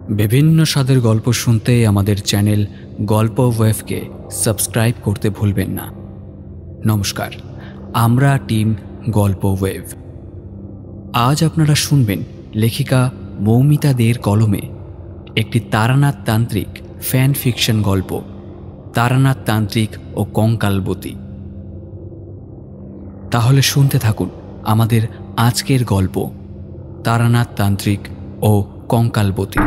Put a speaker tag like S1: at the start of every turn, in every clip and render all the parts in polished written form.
S1: বিভিন্ন স্বাদের গল্প শুনতে আমাদের চ্যানেল গল্প ওয়েভকে সাবস্ক্রাইব করতে ভুলবেন না। নমস্কার, আমরা টিম গল্প ওয়েভ। আজ আপনারা শুনবেন লেখিকা মৌমিতা দের কলমে একটি তারানাথ তান্ত্রিক ফ্যান ফিকশন গল্প, তারানাথ তান্ত্রিক ও কঙ্কালবতী। তাহলে শুনতে থাকুন আমাদের আজকের গল্প, তারানাথ তান্ত্রিক ও কঙ্কালবতী।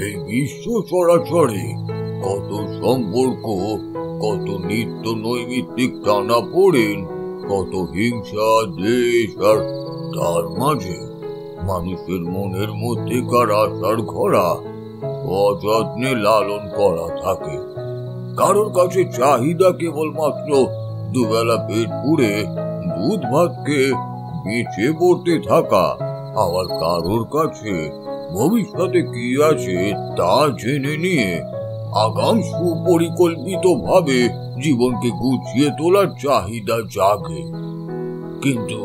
S2: এই বিশ্ব চরাচরে কত সম্পর্ক, কত নিত্য নৈমিত্তিক টানা পড়েন, কত হিংসা, দেশ, আর তার মাঝে মানুষের মনের মধ্যেকার আশার ঘোড়া অযত্নে লালন করা থাকে। কারোর কাছে চাহিদা কেবলমাত্র দুবেলা পেট পুড়ে দুধ ভাতকে বেঁচে পড়তে থাকা, আবার কারোর কাছে ভবিষ্যতে কি আছে তা জেনে নিয়ে আগাম সুপরিকল্পিত ভাবে জীবনকে গুছিয়ে তোলার চাহিদা জাগে। কিন্তু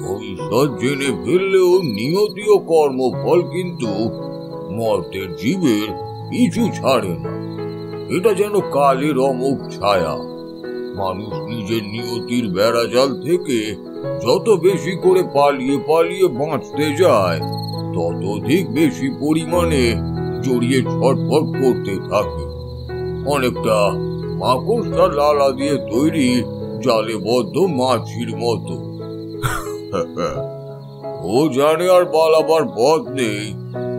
S2: ভবিষ্যৎ জেনে ফেললেও নিয়তি ও কর্মফল কিন্তু মর্তের জীবের পিছু ছাড়ে না। এটা যেন কালের অমোঘ ছায়া। মানুষ নিজের নিয়তির বেড়াজাল থেকে যত বেশি করে পালিয়ে পালিয়ে বাঁচতে যায়, ততোধিক বেশি পরিমাণে জড়িয়ে ছটফট করতে থাকে। অনেকটা মাকড়সার লালা দিয়ে তৈরি জালে বদ্ধ মাছির মতো। ও জানে আর পালাবার পথ নেই,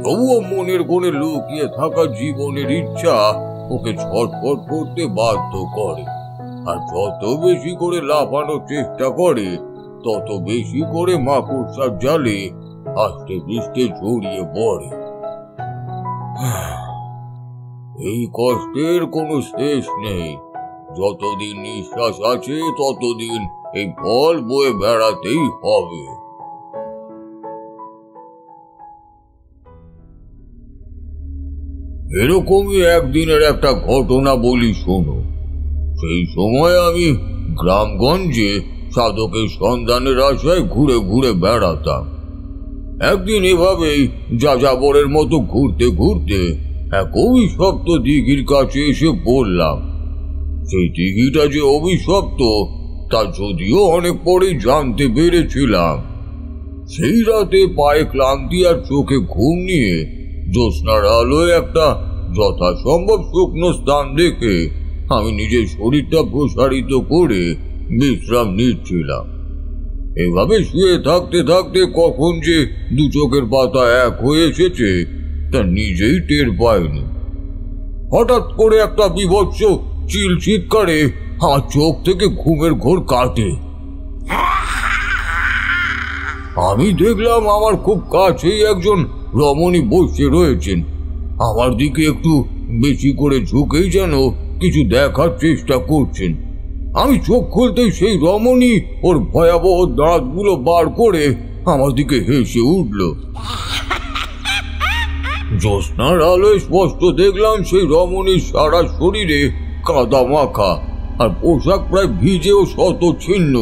S2: তবুও মনের কোণে লুকিয়ে থাকা জীবনের ইচ্ছা ওকে ছটফট করতে বাধ্য করে। আর যত বেশি করে লাফানোর চেষ্টা করে, তত বেশি করে মাকড়সার জালে আস্তে পৃষ্ঠে জড়িয়ে পড়ে। এই কষ্টের কোনো শেষ নেই। যতদিন নিঃশ্বাস আছে ততদিন এই ফল বয়ে বেড়াতেই হবে। এরকমই একদিনের একটা ঘটনা বলি শোনো। সেই সময় আমি গ্রামগঞ্জে সাধকের সন্ধানের আশায় ঘুরে ঘুরে বেড়াতাম। একদিন এভাবেই যাযাবরের মতো ঘুরতে ঘুরতে এক অভিশপ্ত দিঘির কাছে এসে পড়লাম। সেই দিঘিটা যে অভিশপ্ত তা যদিও অনেক পরেই জানতে পেরেছিলাম। সেই রাতে পায়ে ক্লান্তি আর চোখে ঘুম নিয়ে জ্যোৎস্নার আলোয় একটা যথাসম্ভব শুকনো স্থান দেখে আমি নিজের শরীরটা প্রসারিত করে বিশ্রাম নিচ্ছিলাম। এভাবে শুয়ে থাকতে থাকতে কখন যে দু চোখের পাতা এক হয়ে এসেছে তা নিজেই টের পাইনি। হঠাৎ করে একটা বিভৎস চিল চিৎকারে আমার চোখ থেকে ঘুমের ঘোর কাটে। আমি দেখলাম আমার খুব কাছেই একজন রমণী বসে রয়েছেন। আমার দিকে একটু বেশি করে ঝুঁকেই যেন কিছু দেখার চেষ্টা করছেন। আমি চোখ খুলতেই সেই রমণী ওর ভয়াবহ দাঁতগুলো বার করে আমার দিকে হেসে উঠল। জ্যোৎস্নার আলোয় স্পষ্ট দেখলাম সেই রমণীর সারা শরীরে কাদা মাখা, আর পোশাক প্রায় ভিজে ও শত ছিন্ন।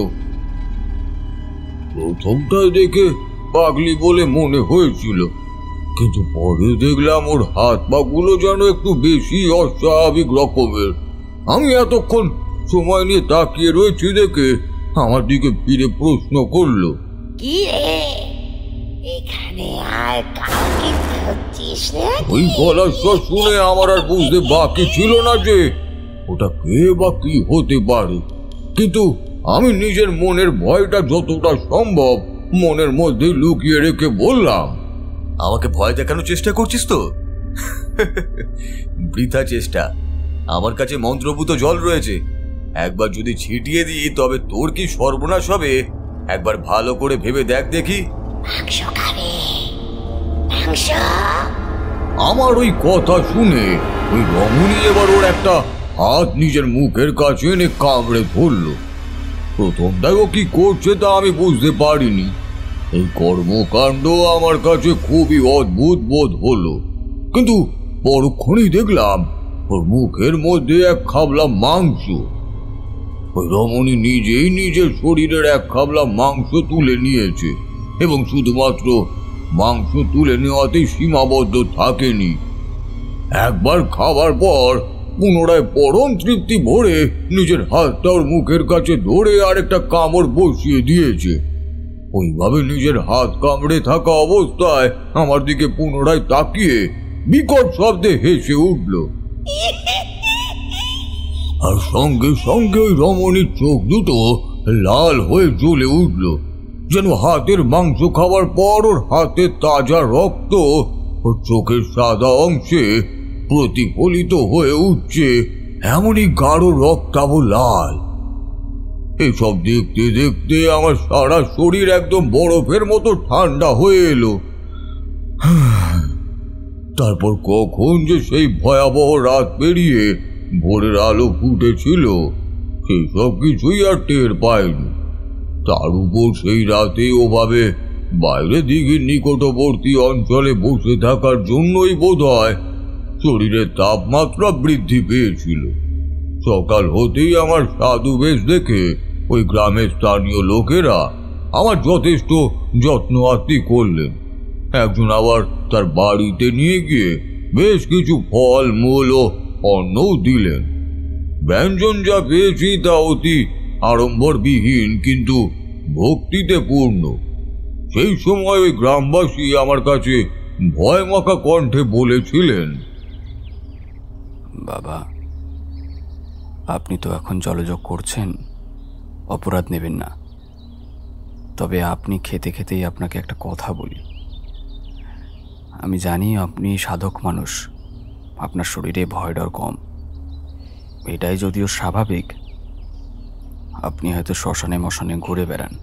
S2: প্রথমটা দেখে পাগলি বলে মনে হয়েছিল, কিন্তু পরে দেখলাম ওর হাত পা গুলো যেন একটু বেশি অস্বাভাবিক রকমের। আমি এতক্ষণ সময় নিয়ে তাকিয়ে রয়েছি দেখে আমার দিকে ফিরে প্রশ্ন করলো,
S3: কি রে, এখানে আর কাউকে খুঁজছিস নাকি?
S2: ওই গলার স্বর শুনে আমার আর বুঝতে বাকি ছিল না যে ওটা কে বা কি হতে পারে। কিন্তু আমি নিজের মনের ভয়টা যতটা সম্ভব মনের মধ্যে লুকিয়ে রেখে বললাম,
S4: আমাকে ভয় দেখানোর চেষ্টা করছিস তো? বৃথা চেষ্টা। আমার কাছে মন্ত্রভূত জল রয়েছে, একবার যদি ছিটিয়ে দিই তবে তোর কি সর্বনাশ হবে একবার ভালো করে ভেবে দেখ দেখি।
S3: মাংস খাবে, মাংস।
S2: আমার ওই কথা শুনে ওই রমণী এবার ওর একটা হাত নিজের মুখের কাছে এনে কামড়ে ধরল। প্রথমটাই ও কি করছে তা আমি বুঝতে পারিনি। এই কর্মকাণ্ড আমার কাছে খুবই অদ্ভুত বোধ হলো, কিন্তু পরক্ষণেই দেখলাম ওর মুখের মধ্যে এক খাবলা মাংস। ওই রমণী নিজেই নিজের শরীরের এক খাবলা মাংস তুলে নিয়েছে, এবং শুধুমাত্র মাংস তুলে নেওয়াতেই সীমাবদ্ধ থাকেনি। একবার খাবার পর পুনরায় পরম তৃপ্তি ভরে নিজের হাতটা ওর মুখের কাছে ধরে আরেকটা কামড় বসিয়ে দিয়েছে। ওইভাবে নিজের হাত কামড়ে থাকা অবস্থায় আমার দিকে পুনরায় তাকিয়ে বিকট শব্দে হেসে উঠল, আর সঙ্গে সঙ্গে ওই রমণীর চোখ দুটো লাল হয়ে জ্বলে উঠল, যেন হাতের মাংস খাওয়ার পর ওর হাতে তাজা রক্ত ওর চোখের সাদা অংশে প্রতিফলিত হয়ে উঠছে, এমনই গাঢ় রক্তাভ লাল। এসব দেখতে দেখতে আমার সারা শরীর একদম বরফের মতো ঠান্ডা হয়ে এলো। তারপর কখন যে সেই ভয়াবহ রাত পেরিয়ে ভোরের আলো ফুটেছিল সেই সব কিছুই আর টের পাইনি। তার উপর সেই রাতে ওভাবে বাইরে দিঘির নিকটবর্তী অঞ্চলে বসে থাকার জন্যই বোধহয় শরীরের তাপমাত্রা বৃদ্ধি পেয়েছিল। সকাল হতেই আমার সাধু বেশ দেখে ওই গ্রামের স্থানীয় লোকেরা আমার যথেষ্ট যত্ন আত্তি করলেন। একজন আবার তার বাড়িতে নিয়ে গিয়ে বেশ কিছু ফল মূল ও অন্নও দিলেন। ব্যঞ্জন যা পেয়েছি তা অতি আড়ম্বরবিহীন কিন্তু ভক্তিতে পূর্ণ। সেই সময় ওই গ্রামবাসী আমার কাছে ভয়মাখা কণ্ঠে বলেছিলেন,
S1: বাবা, আপনি তো এখন জলযোগ করছেন, অপরাধ নেবেন না। তবে আপনি খেতে খেতেই আপনাকে একটা কথা বলি। আমি জানি আপনি সাধক মানুষ, আপনার শরীরে ভয় ডর কম, এটাই যদিও স্বাভাবিক। আপনি হয়তো শ্মশানে মশানে ঘুরে বেড়ান,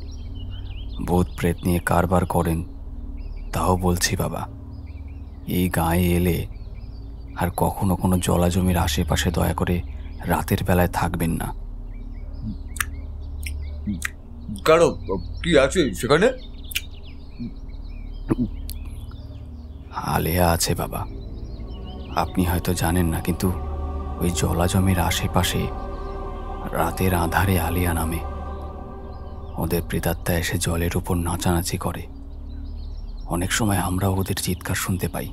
S1: ভূত প্রেত নিয়ে কারবার করেন। তাও বলছি বাবা, এই গায়ে এলে আর কখনো কোনো জলাজমির আশেপাশে দয়া করে রাতের বেলায় থাকবেন না।
S2: কারো কি আছে সেখানে?
S1: আলেয়া আছে বাবা, আপনি হয়তো জানেন না, কিন্তু ওই জলাজমির আশেপাশে রাতের আধারে আলিয়া নামে। ওদের প্রেতাত্মা এসে জলের উপর নাচানাচি করে। অনেক সময় আমরা ওদের চিৎকার শুনতে পাই।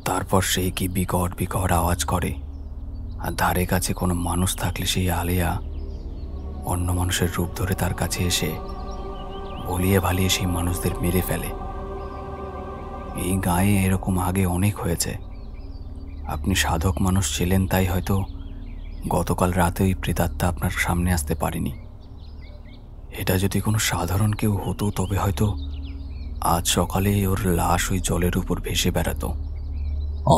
S1: তারপর সেই কি বিকট বিকট আওয়াজ করে, আর ধারে কাছে কোনো মানুষ থাকলে সেই আলিয়া অন্য মানুষের রূপ ধরে তার কাছে এসে ভুলিয়ে ভালিয়ে সেই মানুষদের মেরে ফেলে। এই গায়ে এরকম আগে অনেক হয়েছে। আপনি সাধক মানুষ ছিলেন তাই হয়তো গতকাল রাতে ওই প্রেতাত্মা আপনার সামনে আসতে পারেনি। এটা যদি কোনো সাধারণ কেউ হতো তবে হয়তো আজ সকালে ওর লাশ ওই জলের উপর ভেসে বেড়াতো।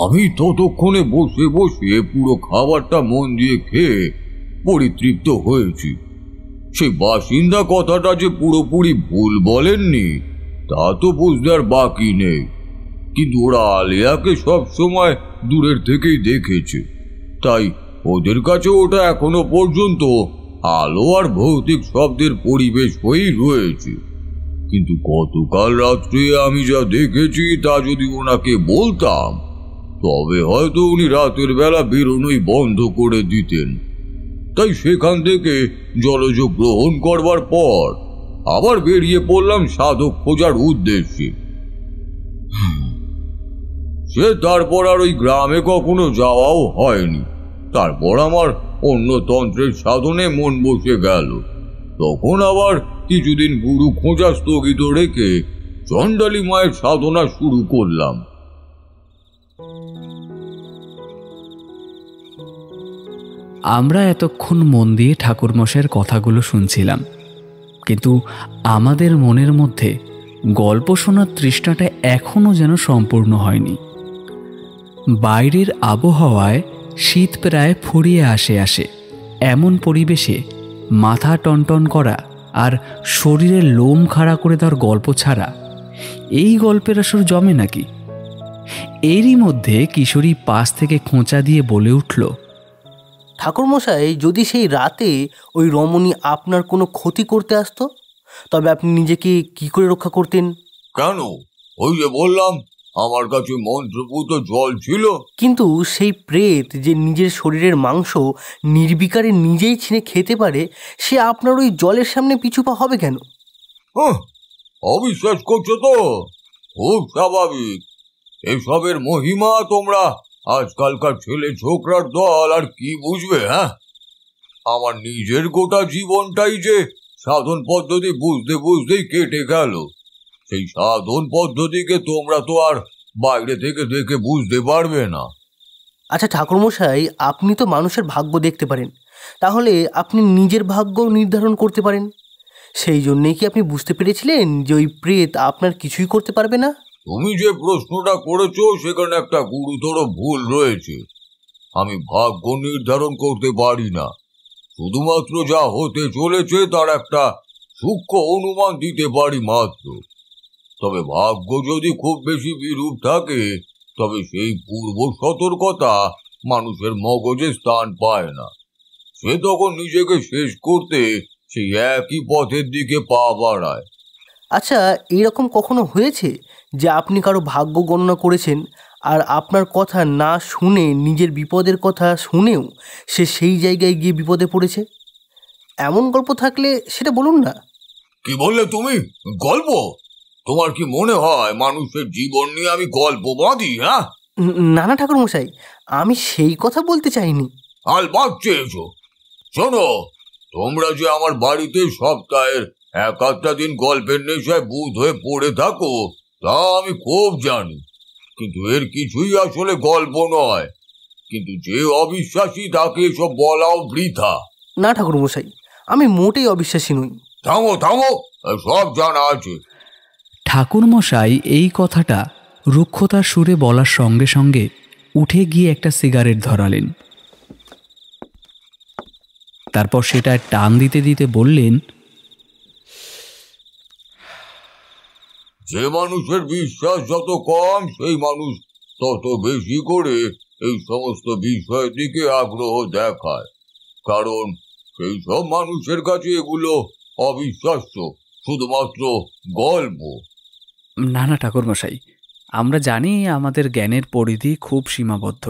S2: আমি ততক্ষণে বসে বসে পুরো খাবারটা মন দিয়ে খেয়ে পরিতৃপ্ত হয়েছি। সেই বাসিন্দা কথাটা যে পুরোপুরি ভুল বলেননি তা তো বুঝতে আর বাকি নেই, কিন্তু ওরা আলিয়াকে সব সময় দূরের থেকেই দেখেছে, তাই ওদের কাছে ওটা এখনো পর্যন্ত আলো আর ভৌতিক শব্দের পরিবেশ হয়েই রয়েছে। কিন্তু গতকাল রাত্রে আমি যা দেখেছি তা যদি ওনাকে বলতাম তবে হয়তো উনি রাতের বেলা বেরোনোই বন্ধ করে দিতেন। তাই সেখান থেকে জলযোগ গ্রহণ করবার পর আবার বেরিয়ে পড়লাম সাধক খোঁজার উদ্দেশ্যে। সে তারপর আর ওই গ্রামে কখনো যাওয়াও হয়নি। তারপর আমার অন্য তন্ত্রের সাধনে মন বসে গেল। তখন আবার কিছুদিন গুরু খোঁজা স্থগিত রেখে চণ্ডালী মায়ের সাধনা শুরু করলাম।
S1: আমরা এতক্ষণ মন দিয়ে ঠাকুরমশাইয়ের কথাগুলো শুনছিলাম, কিন্তু আমাদের মনের মধ্যে গল্প শোনার তৃষ্ণাটা এখনও যেন সম্পূর্ণ হয়নি। বাইরের আবহাওয়ায় শীত প্রায় ফুরিয়ে আসে। এমন পরিবেশে মাথা টনটন করা আর শরীরের লোম খাড়া করে দেওয়ার গল্প ছাড়া এই গল্পের আসর জমে নাকি? এরই মধ্যে কিশোরী পাশ থেকে খোঁচা দিয়ে বলে উঠল,
S5: ঠাকুরমশাই, যদি সেই রাতে ওই রমণী আপনার কোনো ক্ষতি করতে আসতো তবে আপনি নিজেকে কি করে রক্ষা করতেন?
S2: কেন? ওই যে বললাম, আমার কাছে মন্ত্রপুত জল ছিল।
S5: কিন্তু সেই প্রেত যে নিজের শরীরের মাংস নির্বিকারে নিজেই ছিঁড়ে খেতে পারে, সে আপনার ওই জলের সামনে পিছুপা হবে কেন?
S2: অবিশ্বাস করছো তো? খুব স্বাভাবিক। এসবের মহিমা তোমরা আজকালকার ছেলে ছোকরার দল আর কি বুঝবে? আমার নিজের গোটা জীবনটাই যে সাধন পদ্ধতি বুঝতে বুঝতেই কেটে গেল। সেই সাধন পদ্ধতিকে তোমরা তো আর বাইরে থেকে দেখে বুঝতে পারবে না।
S5: আচ্ছা ঠাকুরমশাই, আপনি তো মানুষের ভাগ্য দেখতে পারেন, তাহলে আপনি নিজের ভাগ্য নির্ধারণ করতে পারেন। সেই জন্যেই কি আপনি বুঝতে পেরেছিলেন যে ওই প্রেত আপনার কিছুই করতে পারবে না?
S2: তুমি যে প্রশ্নটা করেছো সেখানে একটা গুরুতর ভুল রয়েছে। আমি ভাগ্য নির্ধারণ করতে পারি না, শুধুমাত্র যা হতে চলেছে তার একটা সূক্ষ্ম অনুমান দিতে পারি মাত্র। তবে ভাগ্য যদি খুব বেশি বিরূপ থাকে, তবে সেই পূর্ব সতর্কতা মানুষের মগজে স্থান পায় না। সে তখন নিজেকে শেষ করতে সেই একই পথের দিকে পা বাড়ায়।
S5: আচ্ছা, এরকম কখনো হয়েছে যে আপনি কারো ভাগ্য গণনা করেছেন আর আপনার কথা না শুনে, নিজের বিপদের কথা শুনেও সে সেই জায়গায় গিয়ে বিপদে পড়েছে? এমন গল্প থাকলে সেটা বলুন না।
S2: কি বললে তুমি? গল্প? তোমার কি মনে হয় মানুষের জীবন নিয়ে আমি গল্প বাঁধি?
S5: না না ঠাকুরমশাই, আমি সেই কথা বলতে চাইনি।
S2: আলবাত চেয়েছো। শোনো, তোমরা যে আমার বাড়িতে সপ্তাহের এক আধটা দিন গল্পের নেশায় বুঁদ হয়ে পড়ে থাকো তা আমি খুব জানি, কিন্তু এর কিছুই আসলে গল্প নয়। কিন্তু যে অবিশ্বাসী তাকে এসব বলাও বৃথা।
S5: না ঠাকুরমশাই, আমি মোটেই অবিশ্বাসী নই।
S2: থামো থামো, সব জানা আছে।
S1: ঠাকুরমশাই এই কথাটা রুক্ষতার সুরে বলার সঙ্গে সঙ্গে উঠে গিয়ে একটা সিগারেট ধরালেন। তারপর সেটা টান দিতে দিতে বললেন,
S2: যে মানুষের বিশ্বাস যত কম, সেই মানুষ তত বেশি করে এই সমস্ত বিষয়ের দিকে আগ্রহ দেখায়। কারণ সেই সব মানুষের কাছে এগুলো অবিশ্বাস্য, শুধুমাত্র গল্প।
S1: না না ঠাকুরমশাই, আমরা জানি আমাদের জ্ঞানের পরিধি খুব সীমাবদ্ধ,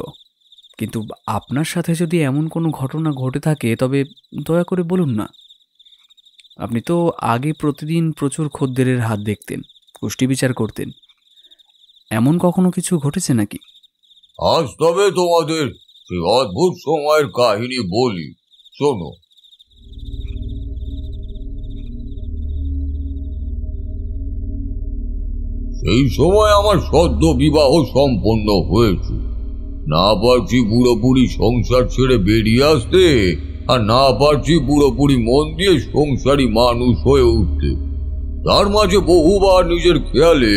S1: কিন্তু আপনার সাথে যদি এমন কোনো ঘটনা ঘটে থাকে তবে দয়া করে বলুন না। আপনি তো আগে প্রতিদিন প্রচুর খদ্দেরের হাত দেখতেন, কুষ্টি বিচার করতেন। এমন কখনো কিছু ঘটেছে নাকি?
S2: আজ তবে তোমাদের সেই অদ্ভুত সময়ের কাহিনী বলি, শোনো। সেই সময় আমার সদ্য বিবাহ সম্পন্ন হয়েছে। না পারছি পুরোপুরি সংসার ছেড়ে বেরিয়ে আসতে, আর না পারছি পুরোপুরি মন দিয়ে সংসারী মানুষ হয়ে উঠতে। তার মাঝে বহুবার নিজের খেয়ালে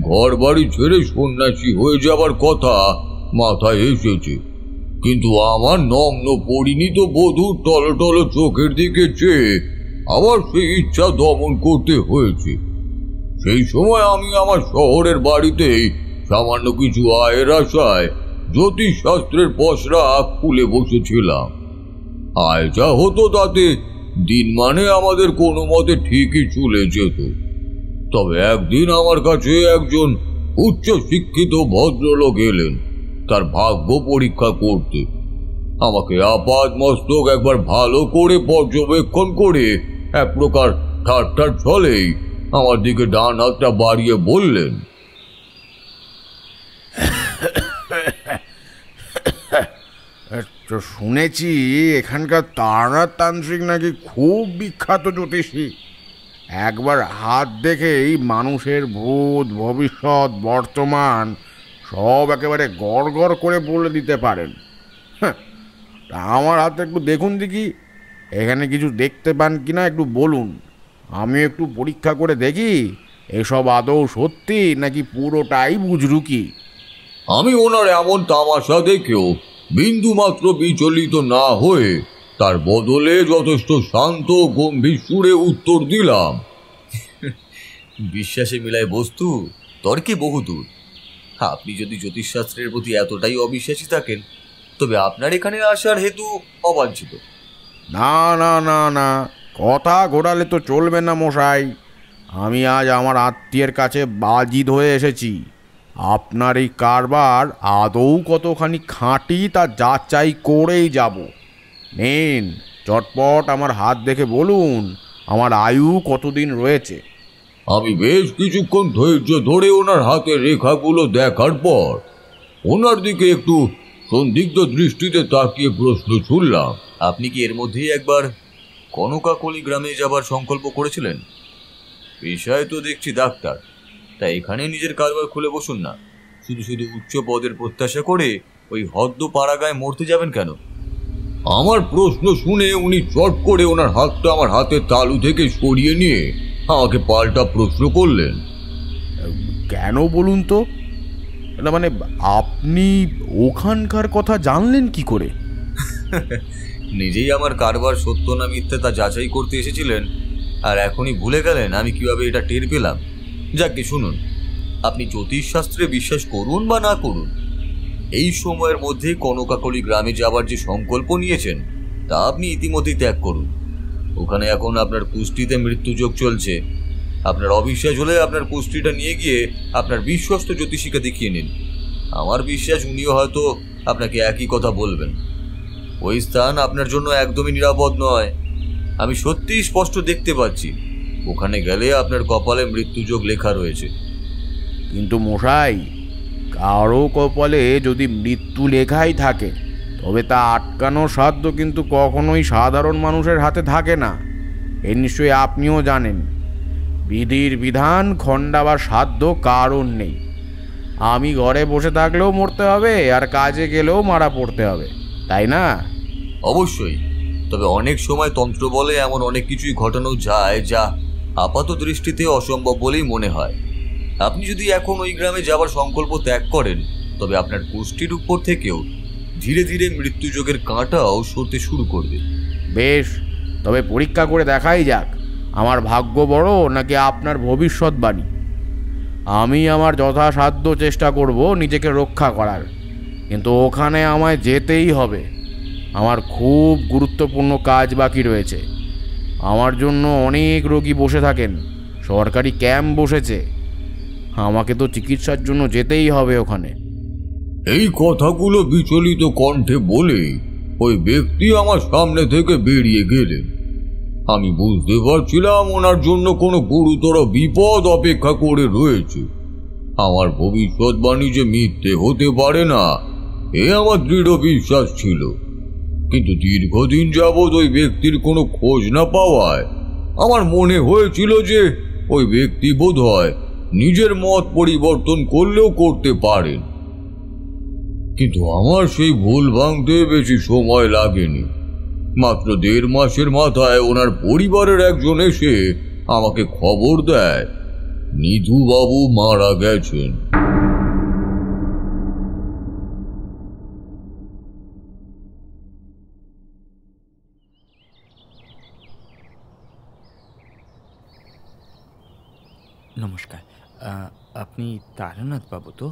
S2: ঘর বাড়ি ছেড়ে সন্ন্যাসী হয়ে যাবার কথা মাথায় এসেছে, কিন্তু আমার নগ্ন পরিণীত বধূর টলটল চোখের দিকে চেয়ে আবার সেই ইচ্ছা দমন করতে হয়েছে। সেই সময় আমি আমার শহরের বাড়িতেই সামান্য কিছু আয়ের আশায় জ্যোতিষশাস্ত্রের পসরা খুলে বসেছিলাম। আয় যা হতো তাতে দিন মানে আমাদের কোনো মতে ঠিকই চলে যেত। তবে একদিন আমার কাছে একজন উচ্চ শিক্ষিত ভদ্রলোক এলেন তার ভাগ্য পরীক্ষা করতে। আমাকে আপাত মস্তক একবার ভালো করে পর্যবেক্ষণ করে এক প্রকার ঠাট্টার ছলেই আমার দিকে ডান হাতটা বাড়িয়ে বললেন,
S6: তো শুনেছি এখানকার তারা তান্ত্রিক নাকি খুব বিখ্যাত জ্যোতিষী। একবার হাত দেখেই মানুষের ভূত, ভবিষ্যৎ, বর্তমান সব একেবারে গড় গড় করে বলে দিতে পারেন। তা আমার হাতে একটু দেখুন দেখি, এখানে কিছু দেখতে পান কিনা একটু বলুন, আমি একটু পরীক্ষা করে দেখি এসব আদৌ সত্যি নাকি পুরোটাই বুজরুকি।
S2: আমি ওনার এমন তামাশা দেখেও বিন্দু মাত্র বিচলিত না হয়ে তার বদলে যথেষ্ট শান্ত গম্ভীর সুরে উত্তর দিলাম,
S4: বিশ্বাসে মিলায় বস্তু, তর্কে বহুদূর। আপনি যদি জ্যোতিষশাস্ত্রের প্রতি এতটাই অবিশ্বাসী থাকেন, তবে আপনার এখানে আসার হেতু অবাঞ্ছিত।
S6: না না না না, কথা ঘোরালে তো চলবে না মশাই। আমি আজ আমার আত্মীয়ের কাছে বাজিদ হয়ে এসেছি। আপনার এই কারবার আদৌ কতখানি খাঁটি তা যাচাই করেই যাব। নিন, চটপট আমার হাত দেখে বলুন আমার আয়ু কতদিন রয়েছে।
S2: আমি বেশ কিছুক্ষণ ধৈর্য ধরে ওনার হাতের রেখাগুলো দেখার পর ওনার দিকে একটু সন্দিগ্ধ দৃষ্টিতে তাকিয়ে প্রশ্ন ছুড়লাম,
S4: আপনি কি এর মধ্যেই একবার কনকাকলি গ্রামে যাবার সংকল্প করেছিলেন? পেশায় তো দেখছি ডাক্তার, তাই এখানে নিজের কারবার খুলে বসুন না। শুধু শুধু উচ্চ পদের প্রত্যাশা করে ওই হদ্দ পাড়াগায় মরতে যাবেন কেন?
S2: আমার প্রশ্ন শুনে উনি চট করে ওনার হাতটা আমার হাতের তালু থেকে সরিয়ে নিয়ে আমাকে পাল্টা প্রশ্ন করলেন।
S6: কেন বলুন তো? না মানে আপনি ওখানকার কথা জানলেন কি করে?
S4: নিজেই আমার কারবার সত্য না মিথ্যে তা যাচাই করতে এসেছিলেন, আর এখনই ভুলে গেলেন আমি কিভাবে এটা টের পেলাম। যাকে শুনুন, আপনি জ্যোতিষশাস্ত্রে বিশ্বাস করুন বা না করুন, এই সময়ের মধ্যে কনকাকলি গ্রামে যাবার যে সংকল্প নিয়েছেন তা আপনি ইতিমধ্যেই ত্যাগ করুন। ওখানে এখন আপনার কুষ্টিতে মৃত্যুযোগ চলছে। আপনার অবিশ্বাস হলে আপনার কুষ্টিটা নিয়ে গিয়ে আপনার বিশ্বস্ত জ্যোতিষীকে দেখিয়ে নিন। আমার বিশ্বাস উনিও হয়তো আপনাকে একই কথা বলবেন। ওই স্থান আপনার জন্য একদমই নিরাপদ নয়। আমি সত্যিই স্পষ্ট দেখতে পাচ্ছি ওখানে গেলে আপনার কপালে মৃত্যুযোগ লেখা রয়েছে।
S6: কিন্তু মশাই, কারো কপালে যদি মৃত্যু লেখাই থাকে তবে তা আটকানোর সাধ্য কিন্তু কখনোই সাধারণ মানুষের হাতে থাকে না। এ নিশ্চয়ই আপনিও জানেন। বিধির বিধান খণ্ডাবার সাধ্য কারণ নেই। আমি ঘরে বসে থাকলেও মরতে হবে, আর কাজে গেলেও মারা পড়তে হবে, তাই না?
S4: অবশ্যই, তবে অনেক সময় তন্ত্র বলে এমন অনেক কিছুই ঘটানো যায় যা আপাত দৃষ্টিতে অসম্ভব বলেই মনে হয়। আপনি যদি এখন ওই গ্রামে যাবার সংকল্প ত্যাগ করেন তবে আপনার কুষ্টির উপর থেকেও ধীরে ধীরে মৃত্যুযোগের কাঁটাও সরতে শুরু করবে।
S6: বেশ, তবে পরীক্ষা করে দেখাই যাক আমার ভাগ্য বড় নাকি আপনার ভবিষ্যৎবাণী। আমি আমার যথাসাধ্য চেষ্টা করব নিজেকে রক্ষা করার, কিন্তু ওখানে আমায় যেতেই হবে। আমার খুব গুরুত্বপূর্ণ কাজ বাকি রয়েছে। আমার জন্য অনেক রোগী বসে থাকেন, সরকারি ক্যাম্প বসেছে। আমাকে তো চিকিৎসার জন্য যেতেই হবে ওখানে।
S2: এই কথাগুলো বিচলিত কণ্ঠে বলে ওই ব্যক্তি আমার সামনে থেকে বেরিয়ে গেলেন। আমি বুঝতে পারছিলাম ওনার জন্য কোনো গুরুতর বিপদ অপেক্ষা করে রয়েছে। আমার ভবিষ্যৎবাণী যে মিথ্যে হতে পারে না এ আমার দৃঢ় বিশ্বাস ছিল, কিন্তু দীর্ঘদিন যাবৎ ওই ব্যক্তির কোনো খোঁজ না পাওয়ায় আমার মনে হয়েছিল যে ওই ব্যক্তি বোধহয় নিজের মত পরিবর্তন করলেও করতে পারেন। কিন্তু আমার সেই ভুল ভাঙতে বেশি সময় লাগেনি। মাত্র 1.5 মাসের মাথায় ওনার পরিবারের একজন এসে আমাকে খবর দেয় নিধু বাবু মারা গেছেন।
S7: নমস্কার, আপনি তারানাথ বাবু তো?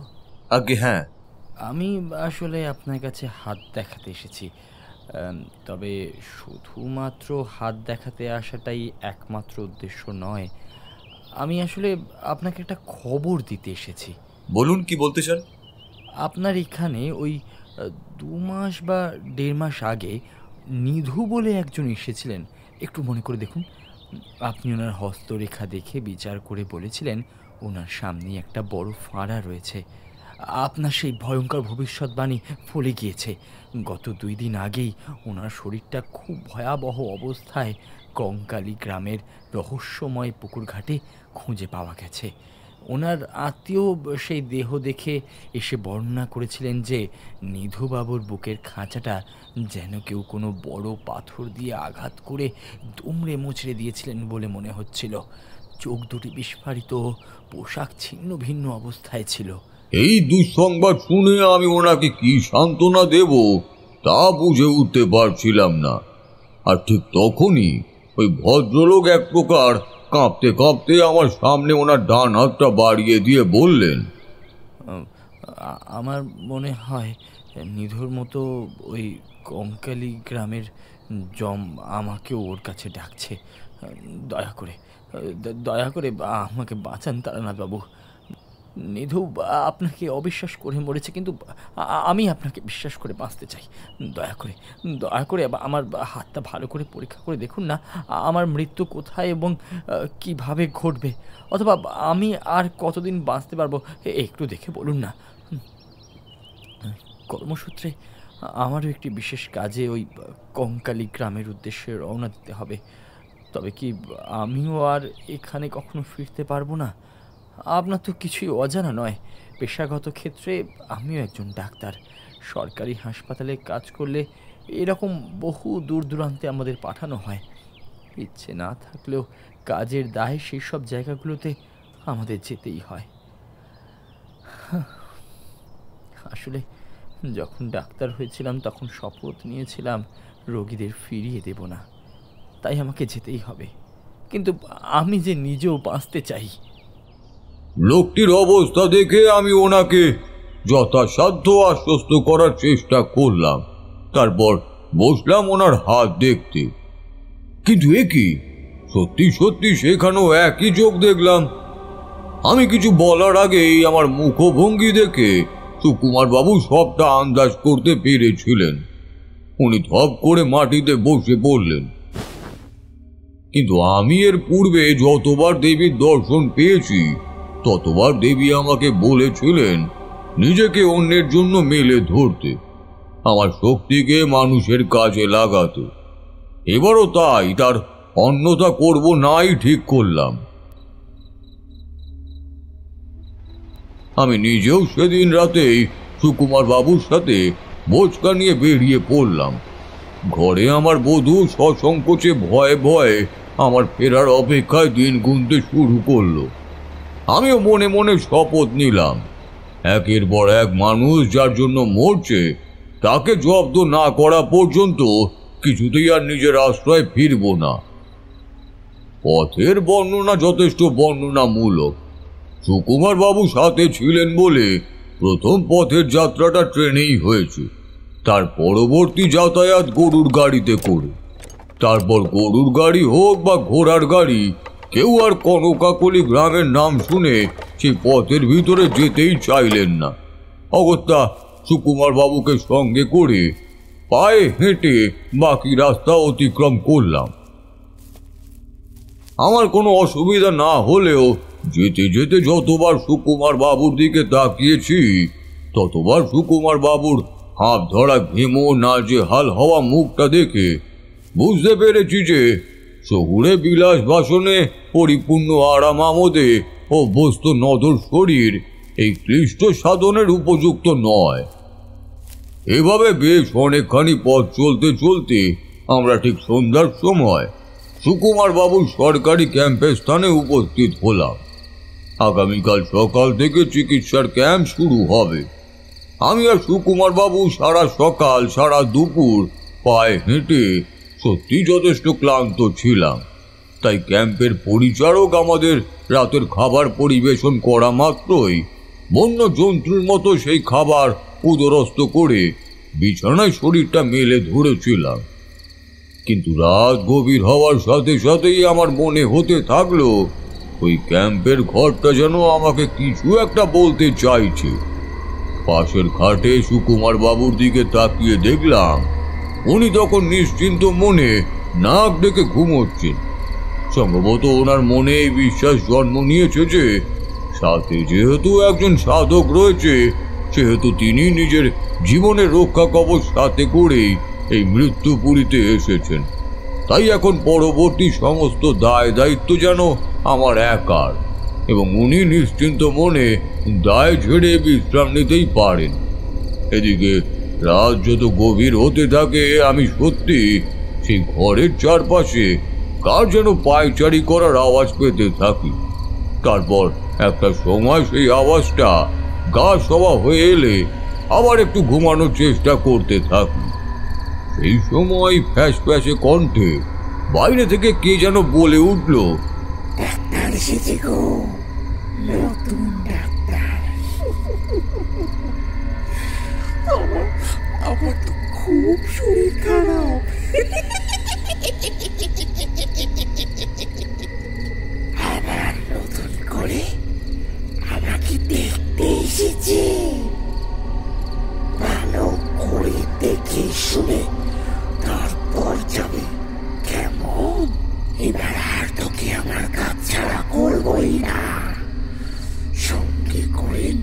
S4: আগে হ্যাঁ।
S7: আমি আসলে আপনার কাছে হাত দেখাতে এসেছি, তবে শুধুমাত্র হাত দেখাতে আসাটাই একমাত্র উদ্দেশ্য নয়। আমি আসলে আপনাকে একটা খবর দিতে এসেছি।
S4: বলুন, কি বলতে চান?
S7: আপনার এখানে ওই 2 মাস বা 1.5 মাস আগে নিধু বলে একজন এসেছিলেন। একটু মনে করে দেখুন। আপনি ওনার হস্তরেখা দেখে বিচার করে বলেছিলেন ওনার সামনে একটা বড় ফাঁড়া রয়েছে। আপনার সেই ভয়ঙ্কর ভবিষ্যৎবাণী ফলে গিয়েছে। গত 2 দিন আগেই ওনার শরীরটা খুব ভয়াবহ অবস্থায় কঙ্কালি গ্রামের রহস্যময় পুকুর ঘাটে খুঁজে পাওয়া গেছে। ওনার আত্মীয় সেই দেহ দেখে এসে বর্ণনা করেছিলেন যে নিধুবাবুর বুকের খাঁচাটা যেন কেউ কোনো বড় পাথর দিয়ে আঘাত করে দুমড়ে মুচড়ে দিয়েছিলেন বলে মনে হচ্ছিল। চোখ দুটি বিস্ফারিত, পোশাক ছিন্ন ভিন্ন অবস্থায় ছিল।
S2: এই দুঃসংবাদ শুনে আমি ওনাকে কি সান্ত্বনা দেব তা বুঝে উঠতে পারছিলাম না। আর ঠিক তখনই ওই ভদ্রলোক এক প্রকার কাঁপতে কাঁপতে আমার সামনে ওনার ডান হাতটা বাড়িয়ে দিয়ে বললেন,
S7: আমার মনে হয় নিধুর মতো ওই কঙ্কালি গ্রামের জম আমাকেও ওর কাছে ডাকছে। দয়া করে আমাকে বাঁচান তারানাথবাবু। নিধু আপনাকে অবিশ্বাস করে মরেছে, কিন্তু আমি আপনাকে বিশ্বাস করে বাঁচতে চাই। দয়া করে আমার হাতটা ভালো করে পরীক্ষা করে দেখুন না, আমার মৃত্যু কোথায় এবং কিভাবে ঘটবে, অথবা আমি আর কতদিন বাঁচতে পারবো একটু দেখে বলুন না। কর্মসূত্রে আমারও একটি বিশেষ কাজে ওই কঙ্কালী গ্রামের উদ্দেশ্যে রওনা দিতে হবে। তবে কি আমিও আর এখানে কখনো ফিরতে পারবো না? আপনার তো কিছুই অজানা নয়, পেশাগত ক্ষেত্রে আমিও একজন ডাক্তার। সরকারি হাসপাতালে কাজ করলে এরকম বহু দূর দূরান্তে আমাদের পাঠানো হয়। ইচ্ছে না থাকলেও কাজের দায় সেই সব জায়গাগুলোতে আমাদের যেতেই হয়। আসলে যখন ডাক্তার হয়েছিলাম তখন শপথ নিয়েছিলাম রোগীদের ফিরিয়ে দেব না, তাই আমাকে যেতেই হবে। কিন্তু আমি যে নিজেও বাঁচতে চাই।
S2: লোকটির অবস্থা দেখে আমি ওনাকে যথাসাধ্য আশ্বস্ত করার চেষ্টা করলাম। তারপর বসলাম ওনার হাত দেখতে। কিন্তু এ কি, সত্যি সত্যি সেখানেও একই চোখ দেখলাম। আমি কিছু বলার আগেই আমার মুখভঙ্গি দেখে সুকুমার বাবু সবটা আন্দাজ করতে পেরেছিলেন। উনি ধপ করে মাটিতে বসে পড়লেন। কিন্তু আমি এর পূর্বে যতবার দেবীর দর্শন পেয়েছি ততবার দেবী আমাকে বলেছিলেন নিজেকে অন্যের জন্য মেলে ধরতে, আমার শক্তিকে মানুষের কাজে লাগাতে। এবারও তাই, তার অন্যথা করব নাই ঠিক করলাম। আমি নিজেও সেদিন রাতেই সুকুমার বাবুর সাথে বোচকা নিয়ে বেরিয়ে পড়লাম। ঘরে আমার বধূ সসংকোচে ভয়ে ভয়ে আমার ফেরার অপেক্ষায় দিন গুনতে শুরু করলো। আমিও মনে মনে শপথ নিলাম, একের পর এক মানুষ যার জন্য মরছে তাকে জব্দ না করা পর্যন্ত কিছুতেই আর নিজের আশ্রয় ফিরব না। পথের বর্ণনা যথেষ্ট বর্ণনামূলক। সুকুমার বাবু সাথে ছিলেন বলে প্রথম পথের যাত্রাটা ট্রেনেই হয়েছে, তার পরবর্তী যাতায়াত গরুর গাড়িতে করে। তারপর গরুর গাড়ি হোক বা ঘোড়ার গাড়ি, কেউ আর কনকাকলি গ্রামের নাম শুনে সেই পথের ভিতরে যেতেই চাইলেন না। অগত্যা সুকুমার বাবুকে সঙ্গে করে পায়ে হেঁটে বাকি রাস্তা অতিক্রম করলাম। আমার কোনো অসুবিধা না হলেও যেতে যেতে যতবার সুকুমার বাবুর দিকে তাকিয়েছি ততবার সুকুমার বাবুর হাত ধরা ঘেমো নাজেহাল হওয়া মুখটা দেখে বুঝতে পেরেছি যে শহুরে বিলাস বাসনে পরিপূর্ণ আরাম আমোদে অভ্যস্ত নদর শরীর এই ক্লিষ্ট সাধনের উপযুক্ত নয়। এভাবে বেশ অনেকখানি পথ চলতে চলতে আমরা ঠিক সন্ধ্যার সময় সুকুমার বাবুর সরকারি ক্যাম্পের স্থানে উপস্থিত হলাম। আগামীকাল সকাল থেকে চিকিৎসার ক্যাম্প শুরু হবে। আমি আর সুকুমার বাবু সারা সকাল সারা দুপুর পায়ে হেঁটে সত্যি যথেষ্ট ক্লান্ত ছিলাম, তাই ক্যাম্পের পরিচারক আমাদের রাতের খাবার পরিবেশন করা মাত্রই বন্য জন্তুর মতো সেই খাবার উদরস্থ করে বিছানায় শরীরটা মেলে ধরেছিলাম। কিন্তু রাত গভীর হওয়ার সাথে সাথেই আমার মনে হতে থাকলো ওই ক্যাম্পের ঘরটা যেন আমাকে কিছু একটা বলতে চাইছে। পাশের খাটে সুকুমার বাবুর দিকে তাকিয়ে দেখলাম উনি তখন নিশ্চিন্ত মনে নাক ডেকে ঘুমোচ্ছেন। সম্ভবত ওনার মনে এই বিশ্বাস জন্ম নিয়েছে যে সাথে যেহেতু একজন সাধক রয়েছে সেহেতু তিনি নিজের জীবনের রক্ষা কবচ সাথে করেই এই মৃত্যুপুরীতে এসেছেন। তাই এখন পরবর্তী সমস্ত দায় দায়িত্ব যেন আমার একার, এবং উনি নিশ্চিন্ত মনে দায় ঝেড়ে বিশ্রাম নিতেই পারেন। এদিকে রাত যত গভীর হতে থাকে আমি সত্যি সেই ঘরের চারপাশে কার যেন পায়চারি করার আওয়াজ পেতে থাকি। তারপর একটা সময় সেই আওয়াজটা গা সওয়া হয়ে এলে আবার একটু ঘুমানোর চেষ্টা করতে থাকি। সেই সময় ফ্যাস ফ্যাসে কণ্ঠে বাইরে থেকে কে যেন বলে উঠল,
S3: ডাক্তার এসেছে গো, নতুন ডাক্তার। আমার তো খুব শরীর খারাপ।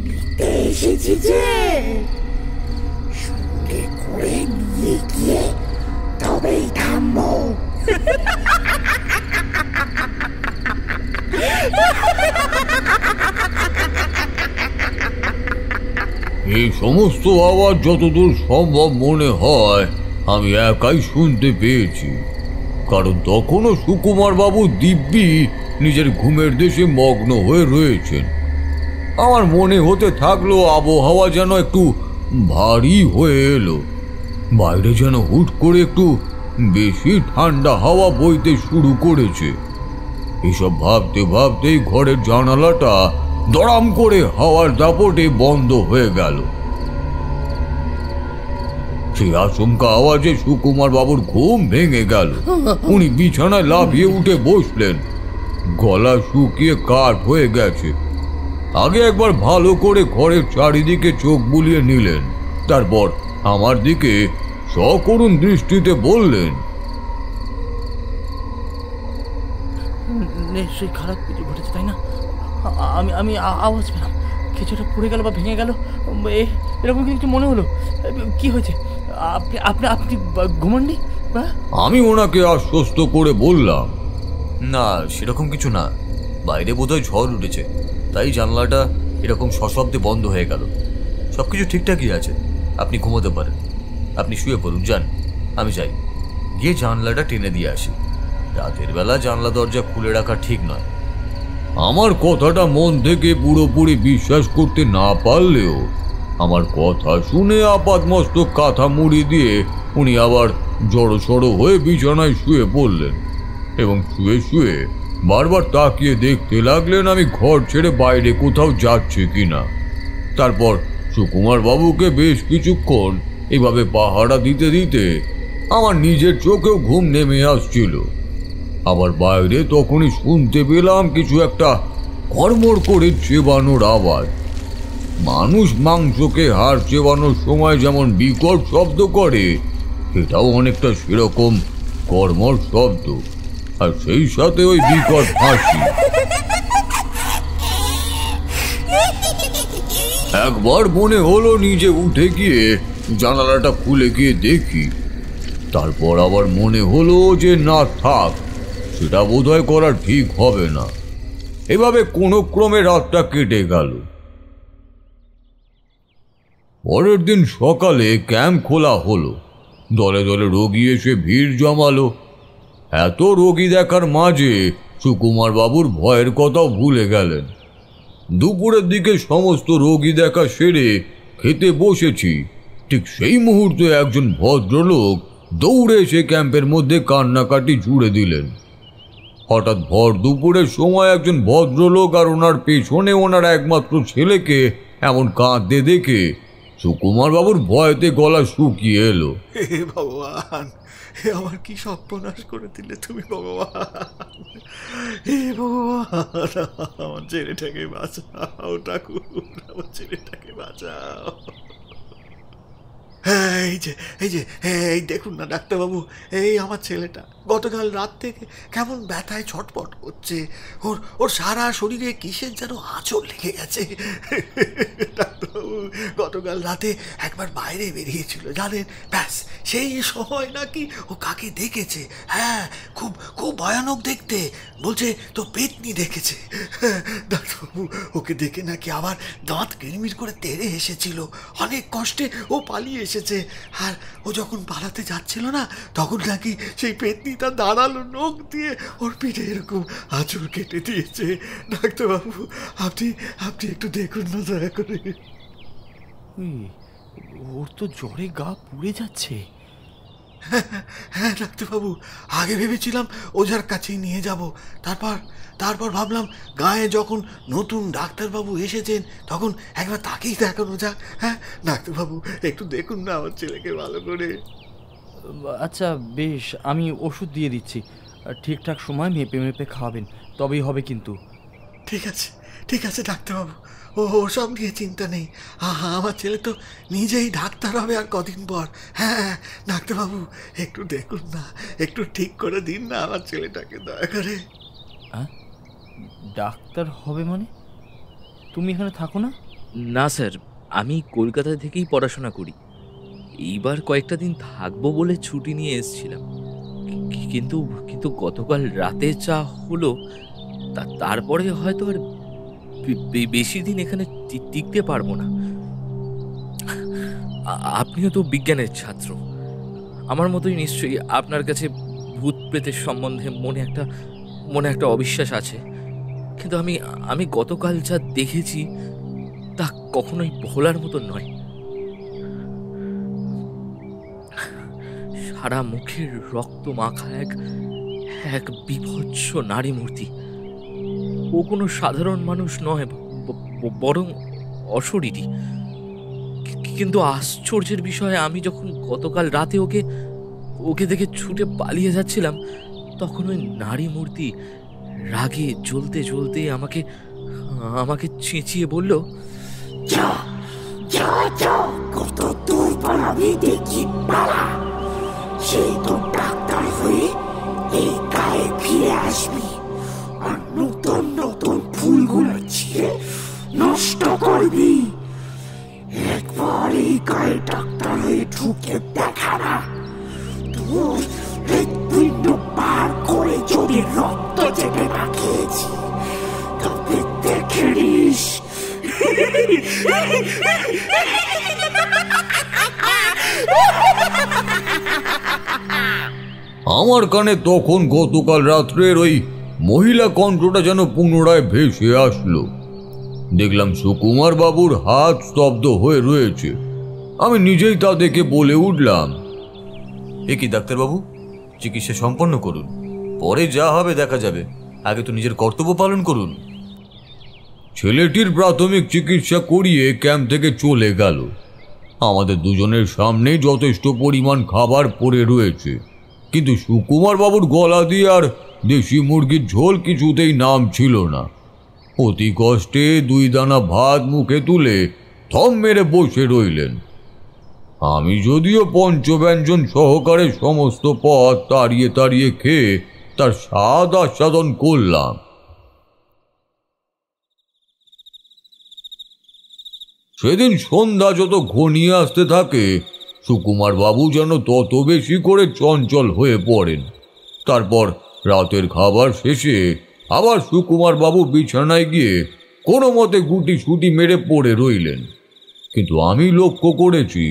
S3: নিতে এসেছি যে, সঙ্গে করে নিয়ে গিয়ে তবেই থামবো।
S2: এই সমস্ত আওয়াজ যতদূর সম্ভব মনে হয় আমি একাই শুনতে পেয়েছি, কারণ তখনও সুকুমার বাবু দিব্যি নিজের ঘুমের দেশে মগ্ন হয়ে রয়েছেন। আমার মনে হতে থাকলো আবহাওয়া যেন একটু ভারী হয়ে এলো, বাইরে যেন হুট করে একটু বেশি ঠান্ডা হাওয়া বইতে শুরু করেছে। এসব ভাবতে ভাবতেই ঘরের জানালাটা দড়াম করে হাওয়ার দাপটে বন্ধ হয়ে গেল। সেই আচমকা আওয়াজে সুকুমার বাবুর ঘুম ভেঙে গেল। উনি বিছানায় লাফিয়ে উঠে বসলেন, গলা শুকিয়ে কাঠ হয়ে গেছে। আগে একবার ভালো করে ঘরের চারিদিকে চোখ বুলিয়ে নিলেন, তারপর আমার দিকে সকরুণ দৃষ্টিতে বললেন,
S7: নিশ্চয়ই খারাপ কিছু ঘটেছে, তাই না? আমি আমি আওয়াজ পেলাম, কিছুটা পড়ে গেল বা ভেঙে গেল, এরকম কিছু মনে হলো। কি হয়েছে? আপনি আপনি আপনি ঘুমাননি?
S2: আমি ওনাকে আশ্বস্ত করে বললাম,
S4: না, সেরকম কিছু না। বাইরে বোধহয় ঝড় উঠেছে, তাই জানলাটা এরকম সশব্দে বন্ধ হয়ে গেল। সব কিছু ঠিকঠাকই আছে, আপনি ঘুমোতে পারেন। আপনি শুয়ে পড়ুন, যান। আমি যাই, গিয়ে জানলাটা টেনে দিয়ে আসি। রাতের বেলা জানলা দরজা খুলে রাখা ঠিক নয়।
S2: আমার কথাটা মন থেকে পুরোপুরি বিশ্বাস করতে না পারলেও আমার কথা শুনে আপাতমস্তক কাঁথা মুড়ি দিয়ে উনি আবার জড়সড় হয়ে বিছানায় শুয়ে পড়লেন এবং শুয়ে শুয়ে বারবার তাকিয়ে দেখতে লাগলেন আমি ঘর ছেড়ে বাইরে কোথাও যাচ্ছি কিনা। তারপর সুকুমার বাবুকে বেশ কিছুক্ষণ এভাবে পাহারা দিতে দিতে আমার নিজের চোখেও ঘুম নেমে আসছিল। আবার বাইরে তখনই শুনতে পেলাম কিছু একটা কড়মড় করে চেবানোর আওয়াজ। মানুষ মাংসকে হাড় চেবানোর সময় যেমন বিকট শব্দ করে, এটাও অনেকটা সেরকম কড়মড় শব্দ, আর সেই সাথে ওই বিকট হাসি। একবার মনে হলো নিজে উঠে গিয়ে জানালাটা খুলে গিয়ে দেখি, তারপর আবার মনে হলো যে না থাক, সেটা বোধহয় করা ঠিক হবে না। এভাবে কোনো ক্রমে রাতটা কেটে গেল। পরের দিন সকালে ক্যাম্প খোলা হলো, দলে দলে রোগী এসে ভিড় জমালো। এত রোগী দেখার মাঝে সুকুমার বাবুর ভয়ের কথাও ভুলে গেলেন। দুপুরের দিকে সমস্ত রোগী দেখা সেরে খেতে বসেছি, ঠিক সেই মুহূর্তে একজন ভদ্রলোক দৌড়ে এসে ক্যাম্পের মধ্যে কান্নাকাটি জুড়ে দিলেন। হঠাৎ ভর দুপুরের সময় একজন ভদ্রলোক আর ওনার পেছনে ওনার একমাত্র ছেলেকে এমন কাঁদতে দেখে সুকুমার বাবুর ভয়তে গলা শুকিয়ে এলো।
S8: হে ভগবান, হে আমার কি সর্বনাশ করে দিলে তুমি ভগবান! হে ভগবান, আমার ছেলেটাকে বাঁচাও ঠাকুর, আমার ছেলেটাকে বাঁচাও। এই দেখুন না ডাক্তারবাবু, এই আমার ছেলেটা গতকাল রাত থেকে কেমন ব্যথায় ছটপট করছে। ওর সারা শরীরে কিসের যেন আঁচড় লেগে গেছে। ডাক্তারবাবু, গতকাল রাতে একবার বাইরে বেরিয়েছিল জানেন, ব্যাস সেই সময় নাকি ও কাকে দেখেছে। হ্যাঁ, খুব খুব ভয়ানক দেখতে, বলছে তো পেতনি দেখেছে। ডাক্তারবাবু, ওকে দেখে নাকি আবার দাঁত কিরমির করে তেড়ে এসেছিল। অনেক কষ্টে ও পালিয়ে এসেছে, আর ও যখন পালাতে যাচ্ছিল না, তখন নাকি সেই পেতনি তার দাঁড়ালো নখ দিয়ে ওর পিঠে এরকম আঁচড় কেটে দিয়েছে। ডাক্তারবাবু, আপনি আপনি একটু দেখুন না দয়া করে।
S7: ওর তো জ্বরে গা পুড়ে যাচ্ছে।
S8: হ্যাঁ ডাক্তারবাবু, আগে ভেবেছিলাম ওঝার কাছেই নিয়ে যাব, তারপর ভাবলাম গায়ে যখন নতুন ডাক্তারবাবু এসেছেন তখন একবার তাকেই দেখানো যাক। হ্যাঁ ডাক্তারবাবু, একটু দেখুন না আমার ছেলেকে ভালো করে।
S7: আচ্ছা বেশ, আমি ওষুধ দিয়ে দিচ্ছি, ঠিকঠাক সময় মেপে মেপে খাওয়াবেন, তবেই হবে কিন্তু।
S8: ঠিক আছে ডাক্তারবাবু, ওসব নিয়ে চিন্তা নেই। আমার ছেলে তো নিজেই ডাক্তার হবে আর কদিন পর। হ্যাঁ ডাক্তারবাবু, একটু দেখুন না, একটু ঠিক করে দিন না আমার ছেলেটাকে দয়া করে।
S7: ডাক্তার হবে মানে? তুমি এখানে থাকো না? না স্যার, আমি কলকাতা থেকেই পড়াশোনা করি। এইবার কয়েকটা দিন থাকবো বলে ছুটি নিয়ে এসেছিলাম। কিন্তু কিন্তু গতকাল রাতে যা হলো তারপরে হয়তো আর বেশি দিন এখানে টিকতে পারবো না। আপনিও তো বিজ্ঞানের ছাত্র, আমার মতোই নিশ্চয়ই আপনার কাছে ভূত প্রেতের সম্বন্ধে মনে একটা অবিশ্বাস আছে। কিন্তু আমি গতকাল যা দেখেছি তা কখনোই ভোলার মতো নয়। সারা মুখের রক্ত মাখা এক বিভৎস নারী মূর্তি। ও কোনো সাধারণ মানুষ নয়, বরং অশরীরী। কিন্তু আশ্চর্যের বিষয়ে আমি যখন গতকাল রাতে ওকে দেখে ছুটে পালিয়ে যাচ্ছিলাম, তখন ওই নারী মূর্তি রাগে জ্বলতে জ্বলতে আমাকে চেঁচিয়ে বলল,
S3: যা যা যা, কত দূর পালাবি দেখি পালা। সেই তো ডাক্তার হয়ে এই গায়ে ফিরে আসবি, আর নতুন নতুন ফুলগুলো ছিঁড়ে নষ্ট করবি। একবার এই গায়ে ডাক্তার হয়ে ঢুকে দেখা না, তোর হৃৎপিণ্ড পার করে যদি রক্ত চেপে না খেয়েছি, তবে দেখে নিস।
S2: আমার কানে তখন গতকাল রাত্রের ওই মহিলা কণ্ঠটা যেন পুনরায় ভেসে আসলো। দেখলাম সুকুমার বাবুর হাত স্তব্ধ হয়ে রয়েছে। আমি নিজেই তা দেখে বলে উঠলাম,
S4: এ কি ডাক্তারবাবু, চিকিৎসা সম্পন্ন করুন, পরে যা হবে দেখা যাবে, আগে তো নিজের কর্তব্য পালন করুন।
S2: ছেলেটির প্রাথমিক চিকিৎসা করিয়ে ক্যাম্প থেকে চলে গেল। আমাদের দুজনের সামনে যথেষ্ট পরিমাণ খাবার পড়ে রয়েছে, কিন্তু সুকুমার বাবুর গলা দিয়ে আর দেশি মুরগির ঝোল কিছুতেই নাম ছিল না। অতি কষ্টে 2 দানা ভাত মুখে তুলে থম মেরে বসে রইলেন। আমি যদিও পঞ্চব্যঞ্জন সহকারে সমস্ত পদ তাড়িয়ে তাড়িয়ে খেয়ে তার স্বাদ আস্বাদন করলাম। সেদিন সন্ধ্যা যত ঘনিয়ে আসতে থাকে, সুকুমার বাবু যেন তত বেশি করে চঞ্চল হয়ে পড়েন। তারপর রাতের খাবার শেষে আবার সুকুমার বাবু বিছানায় গিয়ে কোনো মতে গুটি সুটি মেরে পড়ে রইলেন। কিন্তু আমি লক্ষ্য করেছি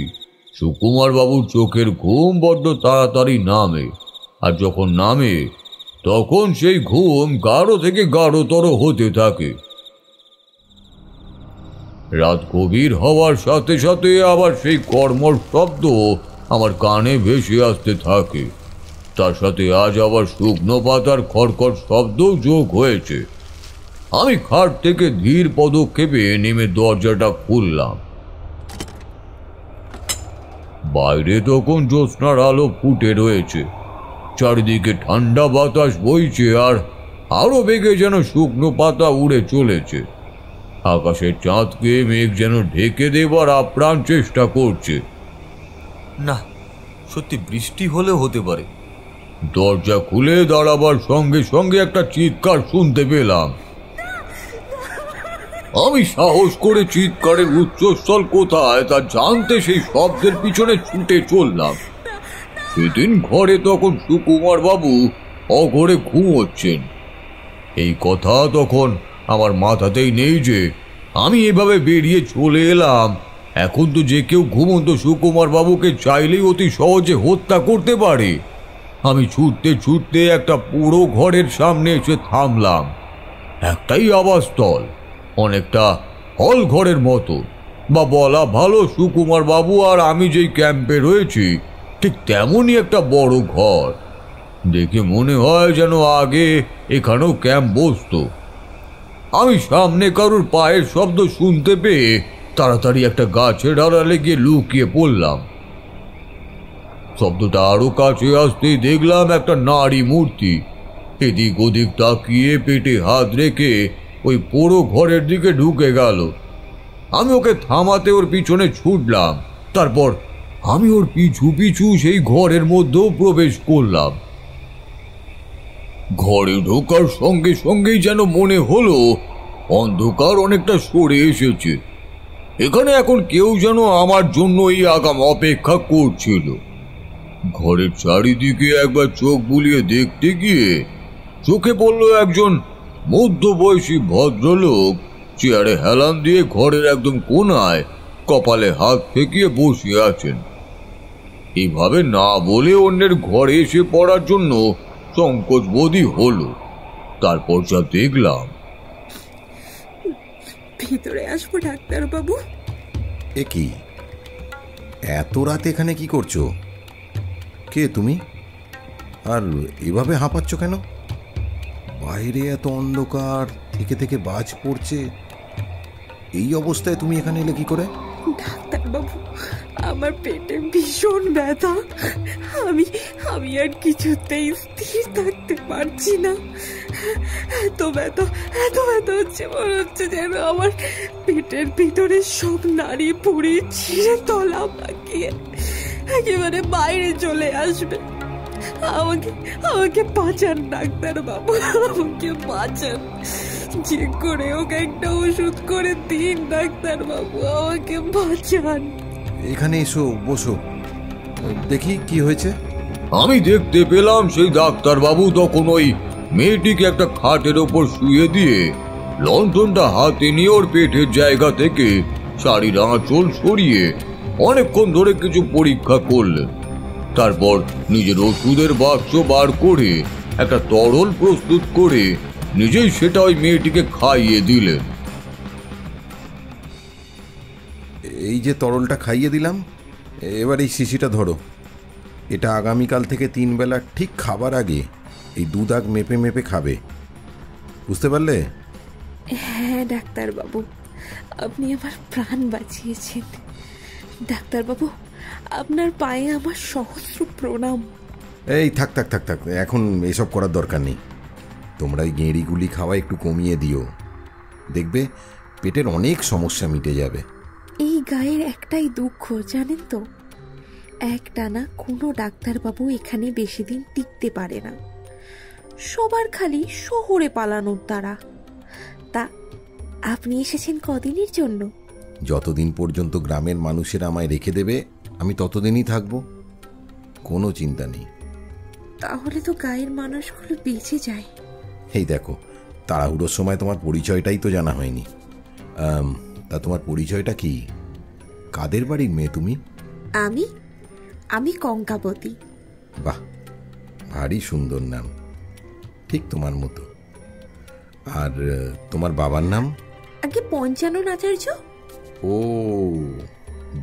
S2: সুকুমার বাবুর চোখের ঘুম বড্ড তাড়াতাড়ি নামে, আর যখন নামে তখন সেই ঘুম গাঢ় থেকে গাঢ়তর হতে থাকে। রাত গভীর হওয়ার সাথে সাথে আবার সেই কর্মর শব্দ আমার কানে ভেসে আসতে থাকে। তার সাথে আজ আবার শুকনো পাতার খড়খড় শব্দও যোগ হয়েছে। আমি খাট থেকে ধীর পদক্ষেপে নেমে দরজাটা খুললাম। বাইরে তখন জ্যোৎস্নার আলো ফুটে রয়েছে, চারিদিকে ঠান্ডা বাতাস বইছে, আর আরো বেগে যেন শুকনো পাতা উড়ে চলেছে। আকাশের চাঁদকে মেঘ যেন ঢেকে দেবার আপ্রাণ চেষ্টা করছে।
S4: না, সত্যি বৃষ্টি হলেও হতে পারে।
S2: দরজা খুলে দাঁড়াবার সঙ্গে সঙ্গে একটা চিৎকার শুনতে পেলাম। আমি সাহস করে চিৎকারের উচ্চস্থল কোথায় তা জানতে সেই শব্দের পিছনে ছুটে চললাম। সেদিন ঘরে তখন সুকুমার বাবু অঘরে ঘুমোচ্ছেন। এই কথা তখন আমার মাথাতেই নেই যে আমি এভাবে বেরিয়ে চলে এলাম। এখন তো যে কেউ ঘুমন্ত সুকুমার বাবুকে চাইলেই অতি সহজে হত্যা করতে পারে। আমি ছুটতে ছুটতে একটা পুরো ঘরের সামনে এসে থামলাম। একটাই আবাসস্থল, অনেকটা হল ঘরের মতো, বা বলা ভালো সুকুমার বাবু আর আমি যেই ক্যাম্পে রয়েছি ঠিক তেমনই একটা বড় ঘর। দেখে মনে হয় যেন আগে এখানেও ক্যাম্প বসতো। আমি সামনে কারোর পায়ের শব্দ শুনতে পেয়ে তাড়াতাড়ি একটা গাছের আড়ালে গিয়ে লুকিয়ে পড়লাম। শব্দটা আরো কাছে আসতেই দেখলাম একটা নারী মূর্তি এদিক ওদিক তাকিয়ে পেটে হাত রেখে ওই পুরো ঘরের দিকে ঢুকে গেল। আমি ওকে থামাতে ওর পিছনে ছুটলাম। তারপর আমি ওর পিছু পিছু সেই ঘরের মধ্যেও প্রবেশ করলাম। ঘরে ঢোকার সঙ্গে সঙ্গেই যেন মনে হলো অন্ধকার অনেকটা সরে এসেছে। এখানে এখন কেউ যেন আমার জন্যই আগাম অপেক্ষা করছিল। ঘরের চারিদিকে একবার চোখ বুলিয়ে দেখতে গিয়ে চোখে পড়ল একজন মধ্যবয়সী ভদ্রলোক চেয়ারে হেলান দিয়ে ঘরের একদম কোনায় কপালে হাত ঠেকিয়ে বসে আছেন। এইভাবে না বলে অন্যের ঘরে এসে পড়ার জন্য সংকোচ বোধই হলো। তারপর যা দেখলাম।
S3: ভিতরে আসবো ডাক্তারবাবু?
S9: এ কি, এত রাতে এখানে কি করছো? কে তুমি? আর এভাবে হাঁপাচ্ছ কেন? বাইরে এত অন্ধকার, থেকে থেকে বাজ পড়ছে, এই অবস্থায় তুমি এখানে এলে কি করে?
S3: ডাক্তারবাবু, আমার পেটে ভীষণ ব্যথা। আমি আর কিছুতেই স্থির থাকতে পারছি না। এত ব্যথা হচ্ছে, মনে হচ্ছে যেন আমার পেটের ভিতরে সব নাড়ি পুড়ি ছিঁড়ে তলা পাকিয়ে একেবারে বাইরে চলে আসবে। আমাকে বাঁচান ডাক্তারবাবু, আমাকে বাঁচান। যে করে ওকে একটা ওষুধ করে দিন ডাক্তারবাবু, আমাকে বাঁচান।
S9: এখানে এসো, বসো, দেখি কি হয়েছে।
S2: আমি দেখতে পেলাম সেই ডাক্তারবাবু তখন ওই মেয়েটিকে একটা খাটের ওপর শুয়ে দিয়ে লণ্ঠনটা হাতে নিয়ে ওর পেটের জায়গা থেকে শাড়ির আঁচল সরিয়ে অনেকক্ষণ ধরে কিছু পরীক্ষা করলেন। তারপর নিজের ওষুধের বাক্স বার করে একটা তরল প্রস্তুত করে নিজেই সেটা ওই মেয়েটিকে খাইয়ে দিলেন।
S9: এই যে তরলটা খাইয়ে দিলাম, এবার এই শিশিটা ধরো। এটা আগামীকাল থেকে 3 বেলা ঠিক খাবার আগে এই 2 দাগ মেপে মেপে খাবে, বুঝতে পারলে?
S3: হ্যাঁ ডাক্তারবাবু, আপনি আমার প্রাণ বাঁচিয়েছেন। ডাক্তারবাবু, আপনার পায়ে আমার সহস্র প্রণাম।
S9: এই থাক থাক থাক থাক, এখন এসব করার দরকার নেই। তোমরা এই গেঁড়িগুলি খাওয়া একটু কমিয়ে দিও, দেখবে পেটের অনেক সমস্যা মিটে যাবে।
S3: এই গায়ের একটাই দুঃখ জানেন তো, একটানা কোনো ডাক্তারবাবু এখানে বেশি দিন টিকতে পারে না। সবার খালি শহরে পালানোর দ্বারা। তা আপনি এসেছেন কদিনের জন্য?
S9: যতদিন পর্যন্ত গ্রামের মানুষেরা আমায় রেখে দেবে আমি ততদিনই থাকবো, কোনো চিন্তা নেই।
S3: তাহলে তো গায়ের মানুষগুলো বেঁচে যায়।
S9: এই দেখো, তাড়াহুড়োর সময় তোমার পরিচয়টাই তো জানা হয়নি। তা তোমার পরিচয়টা কি? কাদের বাড়ির মেয়ে তুমি?
S3: আমি কঙ্কাবতী।
S9: বাহ, ভারী সুন্দর নাম, ঠিক তোমার মতো। আর তোমার বাবার নাম?
S3: আগে পঞ্চানন আচার্য।
S9: ও,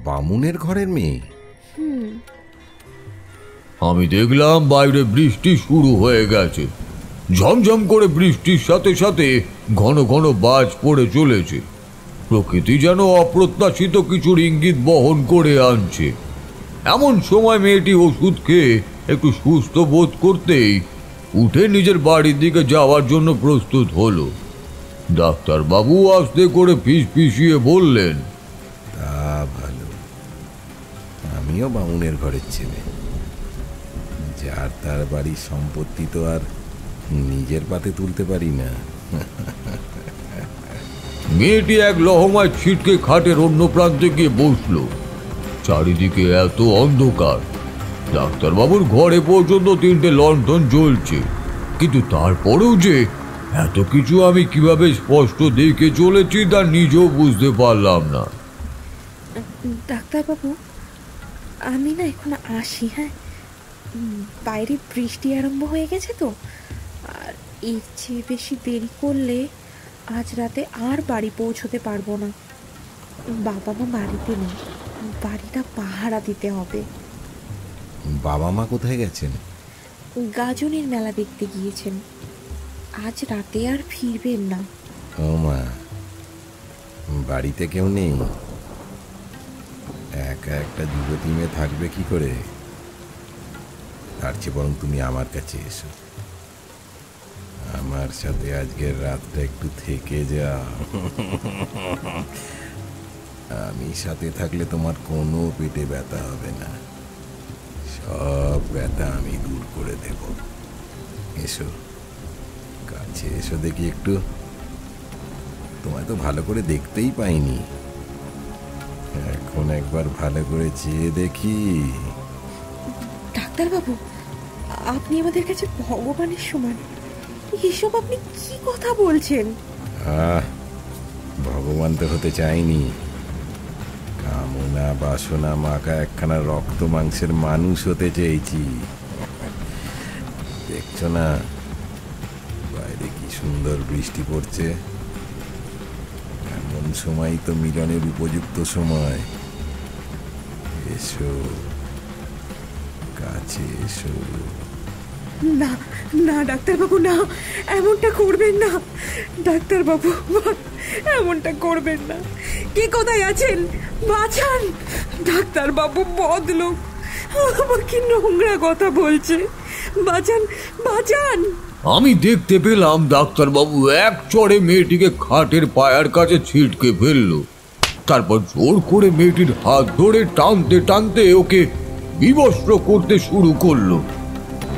S9: বামুনের ঘরের মেয়ে।
S2: আমি দেখলাম বাইরে বৃষ্টি শুরু হয়ে গেছে। ঝমঝম করে বৃষ্টির সাথে সাথে ঘন ঘন বাজ পড়ে চলেছে। প্রকৃতি যেন অপ্রত্যাশিত কিছুর ইঙ্গিত বহন করে আনছে। এমন সময় মেয়েটি ওষুধ খেয়ে একটু সুস্থ বোধ করতেই উঠে নিজের বাড়ির দিকে যাওয়ার জন্য প্রস্তুত হলো। ডাক্তারবাবু আস্তে করে ফিসফিসিয়ে বললেন,
S9: তা ভালো, আমিও বামুনের ঘরের ছেলে। যার তার বাড়ির সম্পত্তি তো আর নিজের পাতে তুলতে পারি না।
S2: মেয়েটি এক লহমায় ছিটকে খাটের অন্য প্রান্তে গিয়ে বসল। চারিদিকে এত অন্ধকার, ডাক্তারবাবুর ঘরে পর্যন্ত 3টে লণ্ঠন জ্বলছে, কিন্তু তারপরেও যে এত কিছু আমি কিভাবে স্পষ্ট দেখে চলেছি তা নিজেও বুঝতে পারলাম না।
S3: ডাক্তারবাবু, আমি না এখন আসি। হ্যাঁ, বাইরে বৃষ্টি আরম্ভ হয়ে গেছে তো, আর এর চেয়ে বেশি দেরি করলে আজ রাতে আর বাড়ি পৌঁছতে পারবো না। বাবা মা বাড়িতে নেই, বাড়িটা পাহারা দিতে হবে।
S9: বাবা মা কোথায় গেছেন?
S3: গাজনের মেলা দেখতে গিয়েছেন, আজ রাতে আর ফিরবেন না।
S9: ও মা, বাড়িতে কেউ নেই? একা একটা যুবতী মেয়ে থাকবে কি করে? তার চেয়ে বরং তুমি আমার কাছে এসো, আমার সাথে আজকের রাতটা একটু থেকে যাও। আমি সাথে থাকলে তোমার কোনো পেটে ব্যথা হবে না, সব ব্যথা আমি দূর করে দেব। এসো, কাছে এসো দেখি একটু। তোমায় তো ভালো করে দেখতেই পাইনি। এখন একবার ভালো করে চেয়ে দেখি।
S3: ডাক্তারবাবু, আপনি আমাদের কাছে ভগবানের সমান। এসব আপনি কি কথা বলছেন?
S9: ভগবান তো হতে চাইনি, কামনা বাসনা মাখা একখানা রক্ত মাংসের মানুষ হতে চেয়েছি। দেখছো না বাইরে কি সুন্দর বৃষ্টি পড়ছে? এমন সময় তো মিলনের উপযুক্ত সময়। এসো, কাছে এসো।
S3: না না ডাক্তারবাবু, না, এমনটা করবেন না। ডাক্তারবাবু, এমনটা করবেন না। কে কোথায় আছেন? বাঁচান ডাক্তারবাবু, বদলোক আমাকে নোংরা কথা বলছে। বাঁচান, বাঁচান।
S2: আমি দেখতে পেলাম ডাক্তারবাবু এক চড়ে মেয়েটিকে খাটের পায়ার কাছে ছিটকে ফেললো। তারপর জোর করে মেয়েটির হাত ধরে টানতে টানতে ওকে বিবস্ত্র করতে শুরু করলো।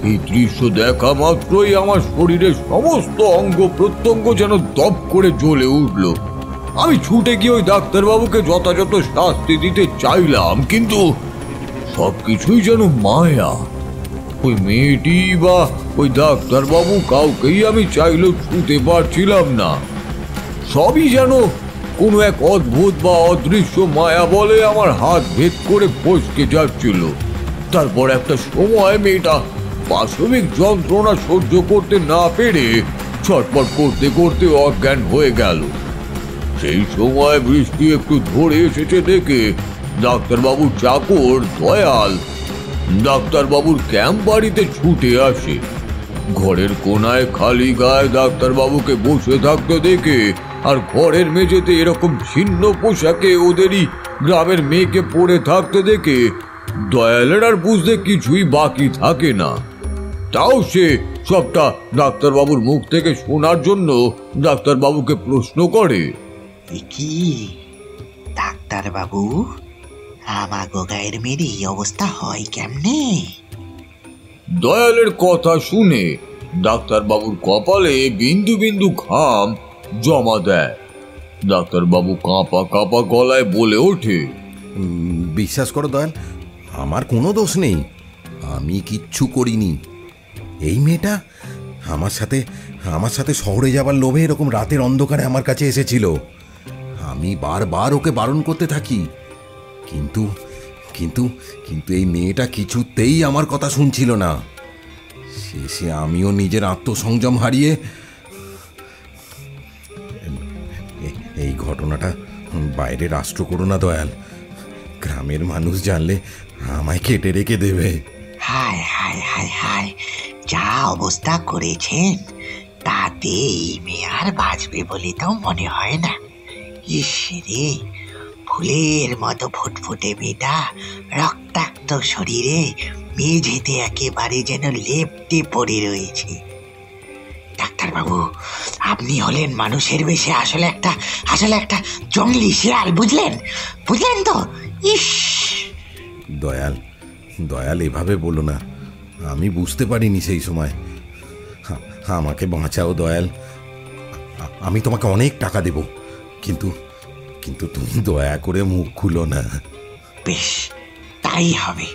S2: এই দৃশ্য দেখা মাত্রই আমার শরীরের সমস্ত অঙ্গ প্রত্যঙ্গ যেন দপ করে জ্বলে উঠল। আমি ছুটে গিয়ে ওই ডাক্তারবাবুকে যথাযথ শাস্তি দিতে চাইলাম, কিন্তু সবকিছুই যেন মায়া। ওই মেয়েটি বা ওই ডাক্তারবাবু কাউকেই আমি চাইলেও ছুঁতে পারছিলাম না। সবই যেন কোনো এক অদ্ভুত বা অদৃশ্য মায়া বলে আমার হাত ভেদ করে ফসকে যাচ্ছিল। তারপর একটা সময় মেয়েটা পাশবিক যন্ত্রণা সহ্য করতে না পেরে ছটফট করতে করতে অজ্ঞান হয়ে গেল। সেই সময় বৃষ্টি একটু ধরে এসেছে দেখে ডাক্তারবাবুর চাকর দয়াল ডাক্তারবাবুর ক্যাম্প বাড়িতে ছুটে আসে। ঘরের কোনায় খালি গায়ে ডাক্তারবাবুকে বসে থাকতে দেখে আর ঘরের মেঝেতে এরকম ছিন্ন পোশাকে ওদেরই গ্রামের মেয়েকে পড়ে থাকতে দেখে দয়ালের আর বুঝতে কিছুই বাকি থাকে না। তাও সে সবটা ডাক্তারবাবুর মুখ থেকে শোনার জন্য ডাক্তারবাবুকে প্রশ্ন করে,
S8: কি ডাক্তারবাবু, আমাগো গায়ের মেয়ের এই অবস্থা হয় কেমনে?
S2: দয়ালের কথা শুনে ডাক্তারবাবুর কপালে বিন্দু বিন্দু ঘাম জমা দেয়। ডাক্তারবাবু কাঁপা কাঁপা গলায় বলে ওঠে,
S9: বিশ্বাস করো দয়াল, আমার কোনো দোষ নেই, আমি কিচ্ছু করিনি। এই মেয়েটা আমার সাথে শহরে যাবার লোভে এরকম রাতের অন্ধকারে আমার কাছে এসেছিল। আমি বারবার ওকে বারণ করতে থাকি, কিন্তু কিন্তু কিন্তু এই মেয়েটা কিছুতেই আমার কথা শুনছিল না। শেষে আমিও নিজের আত্মসংযম হারিয়ে এই ঘটনাটা বাইরে রাষ্ট্র করো না দয়াল, গ্রামের মানুষ জানলে আমায় কেটে রেখে দেবে।
S8: হায় হায় হায় হায়, যা অবস্থা করেছেন তাতে এই মেয়ে আর বাঁচবে বলে তো মনে হয় না। ইসরে, ফুলের মতো ফুটফুটে মেয়েটা রক্তাক্ত শরীরে মেঝেতে একেবারে যেন লেপ্টে পড়ে রয়েছে। ডাক্তারবাবু, আপনি হলেন মানুষের বেশে আসলে একটা জঙ্গলি শিয়াল, বুঝলেন তো? ইস,
S9: দয়াল এভাবে বলো না, আমি বুঝতে পারিনি সেই সময়। আমাকে বাঁচাও দয়াল, আমি তোমাকে অনেক টাকা দেব, কিন্তু তুমি দয়া করে মুখ খুলো না।
S8: বেশ, তাই হবে,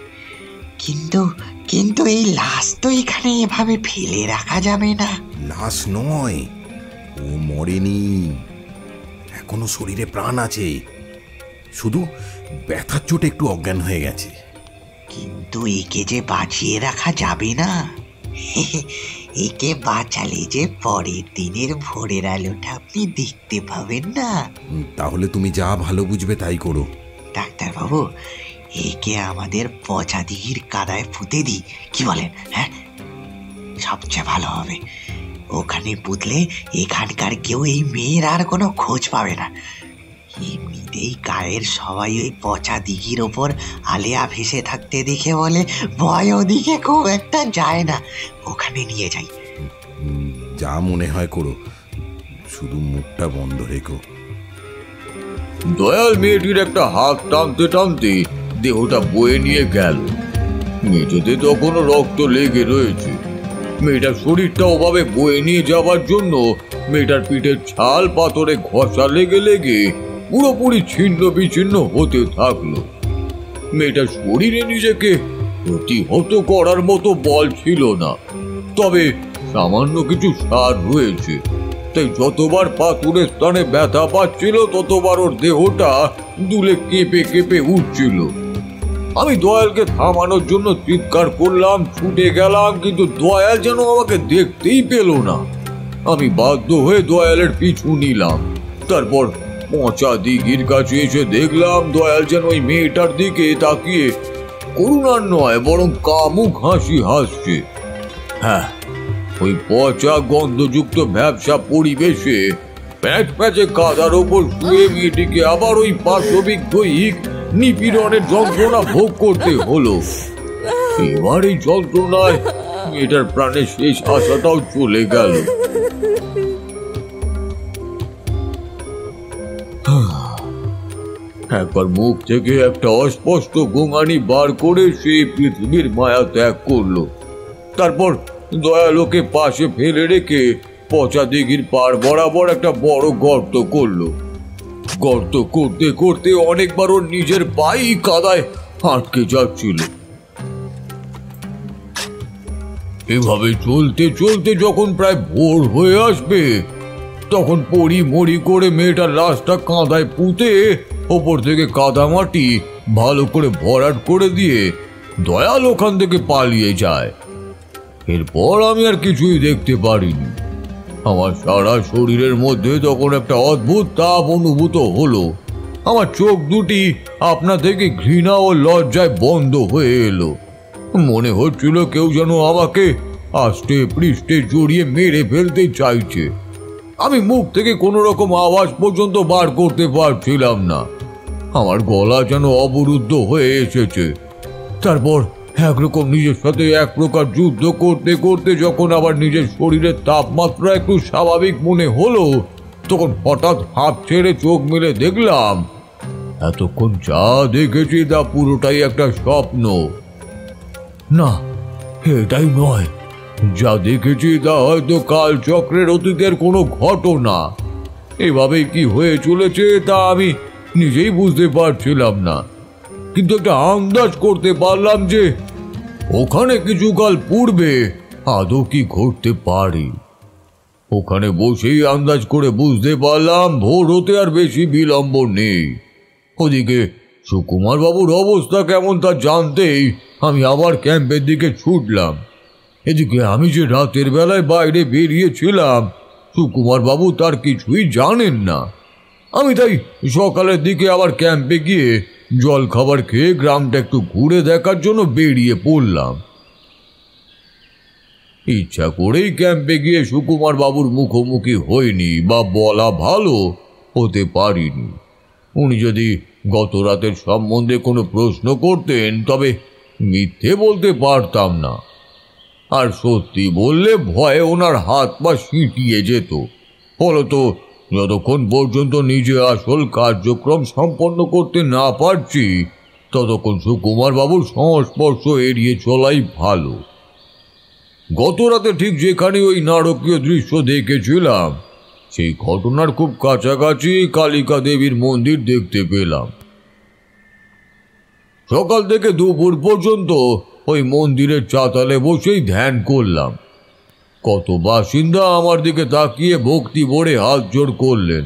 S8: কিন্তু এই লাশ তো এখানে এভাবে ফেলে রাখা যাবে না।
S9: লাশ নয়, ও মরেনি, এখনো শরীরে প্রাণ আছে, শুধু ব্যথার চোটে একটু অজ্ঞান হয়ে গেছে।
S8: কিন্তু একে যে বাঁচিয়ে রাখা যাবে না। একে বাঁচালে যে পরের দিনের ভোরের আলোটা আপনি দেখতে পাবেন না।
S9: তাহলে তুমি যা ভালো বুঝবে তাই করো।
S8: ডাক্তারবাবু, একে আমাদের পচা দিঘির কাদায় পুঁতে দিই, কি বলেন? হ্যাঁ, সবচেয়ে ভালো হবে। ওখানে পুঁতলে এখানকার কেউ এই মেয়ের আর কোনো খোঁজ পাবে না। এমনিতেই গায়ের সবাই ওই পচা দিঘির ওপর আলেয়া ভেসে থাকতে দেখে বলে ভয় ওদিকে খুব একটা যায় না। ওখানে নিয়ে যাই।
S9: যা মনে হয় করো, শুধু মুখটা বন্ধ রেখো।
S2: দয়াল মেয়েটির একটা হাত টানতে টানতে দেহটা বয়ে নিয়ে গেল। মেঝেতে তখনও রক্ত লেগে রয়েছে। মেয়েটার শরীরটা ওভাবে বয়ে নিয়ে যাওয়ার জন্য মেয়েটার পিঠের ছাল পাথরে ঘষা লেগে লেগে পুরোপুরি ছিন্ন বিচ্ছিন্ন হতে থাকলো। মেয়েটার শরীরে নিজেকে প্রতিহত করার মতো বল ছিল না, তবে সামান্য কিছু সার রয়েছে। তাই যতবার পাথরের স্থানে ব্যথা পাচ্ছিল ততবার ওর দেহটা দুলে কেঁপে কেঁপে উঠছিল। আমি দয়ালকে থামানোর জন্য চিৎকার করলাম, ছুটে গেলাম, কিন্তু দয়াল যেন আমাকে দেখতেই পেল না। আমি বাধ্য হয়ে দয়ালের পিছু নিলাম। তারপর পচা দিঘির কাছে এসে দেখলাম দয়াল যেন ওই মেয়েটার দিকে তাকিয়ে করুণার নয় বরং কামুক হাসি হাসছে। হ্যাঁ, ওই পচা গন্ধযুক্ত ব্যবসা পরিবেশে প্যাচ প্যাচে কাদার ওপর শুয়ে মেয়েটিকে আবার ওই পাশবিক দৈহিক নিপীড়নের যন্ত্রণা ভোগ করতে হলো। এবার এই যন্ত্রণায় মেয়েটার প্রাণের শেষ আশাটাও চলে গেল। একবার মুখ থেকে একটা অস্পষ্ট গোঙানি বার করে সেই পৃথিবীর মায়া ত্যাগ করলো। তারপর দয়ালোকে পাশে ফেলে রেখে পচা দিঘির পার বরাবর একটা বড় গর্ত করলো। গর্ত করতে করতে অনেকবার ওর নিজের পাই কাদায় আটকে যাচ্ছিল। এভাবে চলতে চলতে যখন প্রায় ভোর হয়ে আসবে তখন পড়ি মরি করে মেয়েটার লাশটা কাঁদায় পুঁতে ওপর থেকে কাদা মাটি ভালো করে ভরাট করে দিয়ে দয়াল ওখান থেকে পালিয়ে যায়। এরপর আমি আর কিছুই দেখতে পারিনি। আমার সারা শরীরের মধ্যে তখন একটা অদ্ভুত তাপ অনুভূত হলো। আমার চোখ দুটি আপনা থেকে ঘৃণা ও লজ্জায় বন্ধ হয়ে এলো। মনে হচ্ছিল কেউ যেন আমাকে আষ্টে পৃষ্ঠে জড়িয়ে মেরে ফেলতে চাইছে। আমি মুখ থেকে কোনো রকম আওয়াজ পর্যন্ত বার করতে পারছিলাম না। আমার গলা যেন অবরুদ্ধ হয়ে এসেছে। তারপর একরকম নিজের সাথে এক প্রকার যুদ্ধ করতে করতে যখন আবার নিজের শরীরের তাপমাত্রা একটু স্বাভাবিক মনে হলো তখন হঠাৎ হাত ছেড়ে চোখ মেলে দেখলাম এতক্ষণ যা দেখেছি তা পুরোটাই একটা স্বপ্ন। না, এটাই নয়। যা দেখেছি তা হয়তো কালচক্রের অতীতের কোনো ঘটনা। এভাবেই কি হয়ে চলেছে তা আমি নিজেই বুঝতে পারছিলাম না, কিন্তু একটা আন্দাজ করতে পারলাম যে ওখানে কিছুকাল পূর্বে আদৌ কি ঘটতে পারে। ওখানে বসেই আন্দাজ করে বুঝতে পারলাম ভোর হতে আর বেশি বিলম্ব নেই। ওদিকে সুকুমার বাবুর অবস্থা কেমন তা জানতেই আমি আবার ক্যাম্পের দিকে ছুটলাম। এদিকে আমি যে রাতের বেলায় বাইরে বেরিয়েছিলাম সুকুমার বাবু তার কিছুই জানেন না। আমি তাই সকালের দিকে আবার ক্যাম্পে গিয়ে জল খাবার খেয়ে গ্রামটা একটু ঘুরে দেখার জন্য বেরিয়ে পড়লাম। ইচ্ছা করেই ক্যাম্পে গিয়ে সুকুমার বাবুর মুখোমুখি হইনি, বা বলা ভালো হতে পারিনি। উনি যদি গত রাতের সম্বন্ধে কোনো প্রশ্ন করতেন তবে মিথ্যে বলতে পারতাম না, আর সত্যি বললে ভয়ে ওনার হাত পা সিঁটিয়ে যেত। ফলত যতক্ষণ পর্যন্ত নিজে আসল কার্যক্রম সম্পন্ন করতে না পারছি ততক্ষণ সুকুমার বাবুর সংস্পর্শ এড়িয়ে চলাই ভালো। গত রাতে ঠিক যেখানে ওই নারকীয় দৃশ্য দেখেছিলাম সেই ঘটনার খুব কাছাকাছি কালিকা দেবীর মন্দির দেখতে পেলাম। সকাল থেকে দুপুর পর্যন্ত ওই মন্দিরের চাতালে বসেই ধ্যান করলাম। কত বাসিন্দা আমার দিকে তাকিয়ে ভক্তি ভরে হাত জোড় করলেন।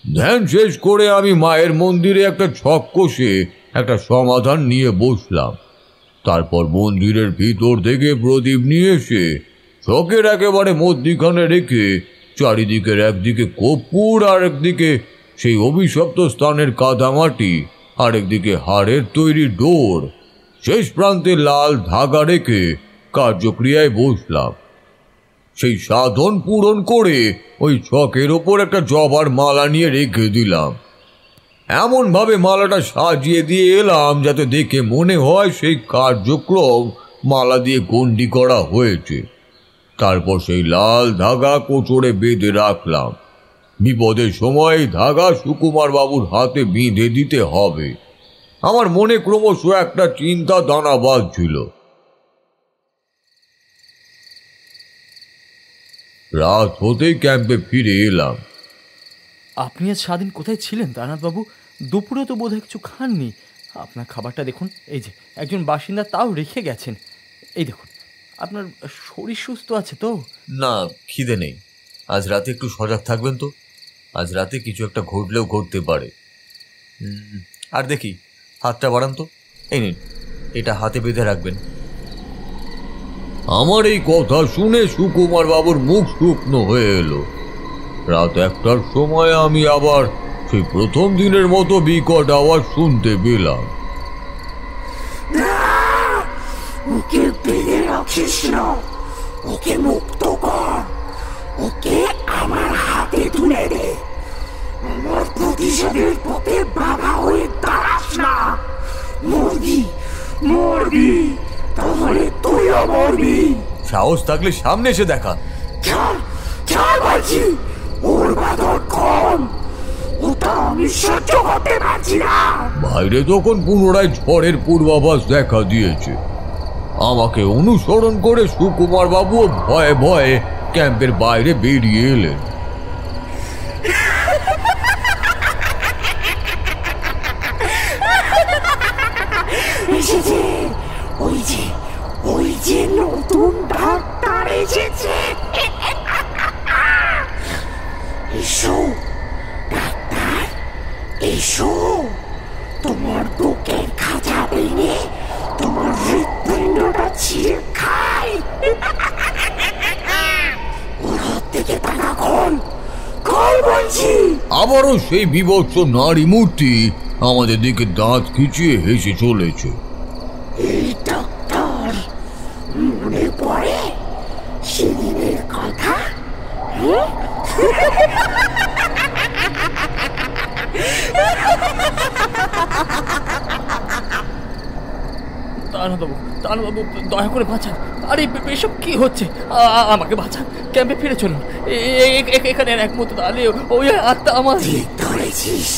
S2: ধ্যান শেষ করে আমি মায়ের মন্দিরে একটা ছক কষে একটা সমাধান নিয়ে বসলাম। তারপর মন্দিরের ভিতর থেকে প্রদীপ নিয়ে এসে ছকের একেবারে মধ্যিখানে রেখে চারিদিকের একদিকে কর্পূর, আর একদিকে সেই অভিশপ্ত স্থানের কাদামাটি, আর একদিকে হাড়ের তৈরি ডোর, শেষ প্রান্তে লাল ধাগা রেখে কার্যক্রিয়ায় বসলাম। সেই সাধন পূরণ করে ওই ছকের ওপর একটা জবার মালা নিয়ে রেখে দিলাম। এমনভাবে মালাটা সাজিয়ে দিয়ে এলাম যাতে দেখে মনে হয় সেই কার্যক্রম মালা দিয়ে গণ্ডি করা হয়েছে। তারপর সেই লাল ধাগা কোচরে বেঁধে রাখলাম। বিপদের সময় ধাগা সুকুমার বাবুর হাতে বেঁধে দিতে হবে। আমার মনে ক্রমশ একটা চিন্তা দানা বাঁধছিল। রাত হতেই ক্যাম্পে ফিরে এলাম।
S7: আপনি আজ সারাদিন কোথায় ছিলেন তারানাথবাবু? দুপুরে তো বোধহয় কিছু খাননি। আপনার খাবারটা দেখুন, এই যে একজন বাসিন্দা তাও রেখে গেছেন। এই দেখুন, আপনার শরীর সুস্থ আছে তো?
S4: না, খিদে নেই। আজ রাতে একটু সজাগ থাকবেন তো। আজ রাতে কিছু একটা ঘটলেও ঘটতে পারে। আর দেখি, হাতটা বাড়ান তো। এই নিন, এটা হাতে বেঁধে রাখবেন।
S2: আমার এই কথা শুনে সুকুমার বাবুর মুখ শুকনো হয়ে এলো। রাত 1টার সময় আমি আবার সেই প্রথম দিনের মতো বিকট আওয়াজ শুনতে পেলাম।
S8: ওকে বেঁধে রাখিস না, ওকে মুক্ত কর, ওকে আমার হাতে তুলে দে। আমার প্রতিশোধের পথে বাধা হয়ে দাঁড়াস না। মরবি, মরবি, তাহলে তুইও মরবি।
S4: সাহস থাকলে সামনে এসে দেখা।
S8: ছাড়, ছাড় বলছি, ওর বাঁধন কম, ওটা আমি সহ্য করতে পারছি না।
S2: বাইরে তখন পুনরায় ঝড়ের পূর্বাভাস দেখা দিয়েছে। আমাকে অনুসরণ করে সুকুমার বাবু ভয়ে ভয়ে ক্যাম্পের বাইরে বেরিয়ে এলেন।
S8: এসেছে, ওই যে নতুন ডাক্তার এসেছে। এসো ডাক্তার, এসো, তোমার বুকের খাঁচা ভেঙে তোমার হৃৎপিণ্ডটা ছিঁড়ে খাই। ওর হাত থেকে টাকা খোল, খোল বলছি।
S2: আবারও সেই বিভৎস নারী মূর্তি আমাদের দিকে দাঁত খিচিয়ে হেসে চলেছে।
S8: এই ডাক্তার, মনে পড়ে সেদিনের কথা?
S7: তারানাথবাবু, তারানাথবাবু, দয়া করে বাঁচান। আরে এসব কি হচ্ছে? আমাকে বাঁচান, ক্যাম্পে ফিরে চলুন। এখানে এক মুহূর্ত দাঁড়ালে ওই আত্মা আমার।
S8: ঠিক ধরেছিস,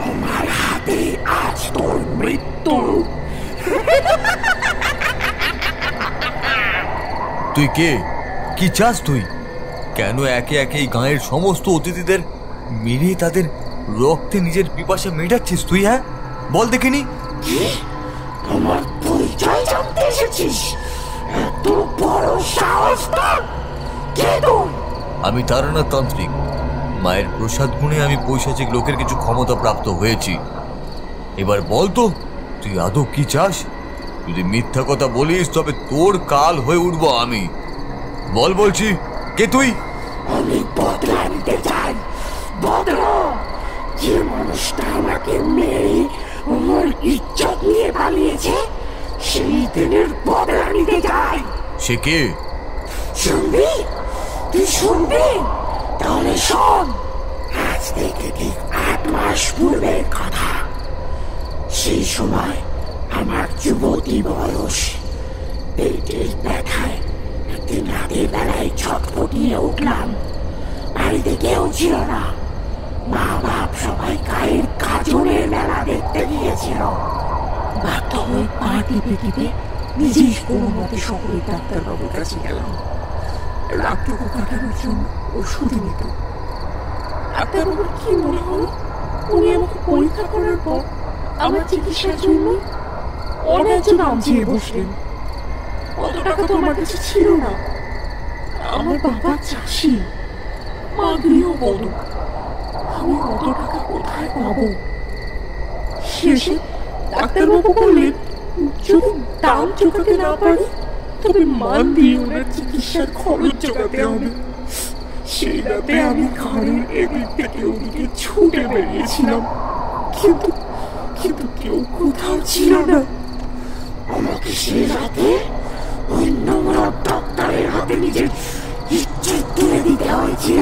S8: আমার হাতে আজ তোর মৃত্যু।
S4: তুই কে? কি চাস তুই? কেন একে একে এই গাঁয়ের সমস্ত অতিথিদের মেরে তাদের রক্তে নিজের পিপাসা মেটাচ্ছিস তুই? হ্যাঁ, বল দেখিনি।
S8: আমার পরিচয় জানতে এসেছিস? এত বড় সাহস তোর! কে তুই?
S4: আমি তারানাথ তান্ত্রিক। মায়ের প্রসাদ গুণে আমি পৈশাচিক লোকের কিছু ক্ষমতা প্রাপ্ত হয়েছি। এবার বল তো, তুই আদৌ কি চাস? যদি মিথ্যা কথা বলিস তবে তোর কাল হয়ে উঠবো আমি। বল বলছি, কে তুই?
S8: আমি বদলা নিতে চাই, বদলা। যে মানুষটা আমাকে মেরে আমার ইজ্জত নিয়ে পালিয়েছে, সেই দিনের বদলা নিতে চাই।
S4: সে কে?
S8: শুনবি? তুই শুনবি? তাহলে শোন। আজ থেকে ঠিক 8 মাস পূর্বের কথা। সেই সময় আমার যুবতী বয়স। পেটের ব্যথায় একদিন রাতের বেলায় ছটফটিয়ে উঠলাম। বাড়িতে কেউ ছিল না। মা বাপ সবাই গায়ের গাজনের মেলা দেখতে গিয়েছিল। বাধ্য হয়ে পা টিপে টিপে নিজেই কোনো মতে সকলের ডাক্তারবাবুর কাছে গেলাম। রাতটুকু কাটানোর জন্য ওষুধ নিত। ডাক্তারবাবুর কি মনে হলো, উনি আমাকে পরীক্ষা করার পর আমার চিকিৎসার জন্য অনেক নাম চেয়ে বসলেন। অত টাকা তো আমার কাছে ছিল না। আমার বাবা চাষি, মা গৃহবধূ। আমি অত টাকা কোথায় পাবো? শেষে ডাক্তারবাবু বললেন, যদি দাম চোখাতে না পারি তবে মান দিয়ে ওনার চিকিৎসার খরচ জোগাতে হবে। সেই রাতে আমি ঘরের এদিক থেকে ওদিকে ছুটে বেরিয়েছিলাম, কিন্তু কিন্তু কেউ কোথাও ছিল না। আমাকে সেই রাতে ওই নোংরা ডাক্তারের হাতে নিজের ইজ্জত তুলে দিতে হয়েছিল।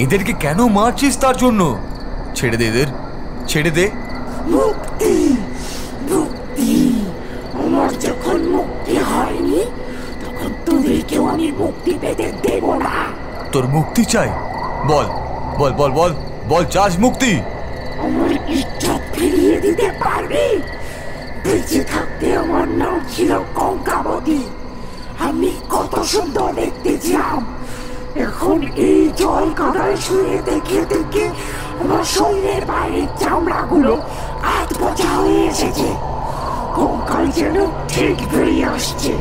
S4: এদেরকে কেন মারছিস তার জন্য? ছেড়ে দে এদের, ছেড়ে দে।
S8: মুক্তি, মুক্তি। আমার যখন মুক্তি হয়নি তখন তোদেরকেও আমি মুক্তি পেতে দেব না।
S4: তোর মুক্তি চাই? বল বল বল বল বল, চাস মুক্তি?
S8: আমার ইজ্জত ফিরিয়ে দিতে পারবি? বেঁচে থাকতে আমার নাম ছিল কঙ্কাবতী। আমি কত সুন্দর দেখতে ছিলাম। এখন এই জল কাদায় শুয়ে দেখে দেখে
S10: আমার শরীরের বাইরের চামড়াগুলো আধ পচা হয়ে এসেছে। কঙ্কাল যেন ঠিক বেরিয়ে আসছে।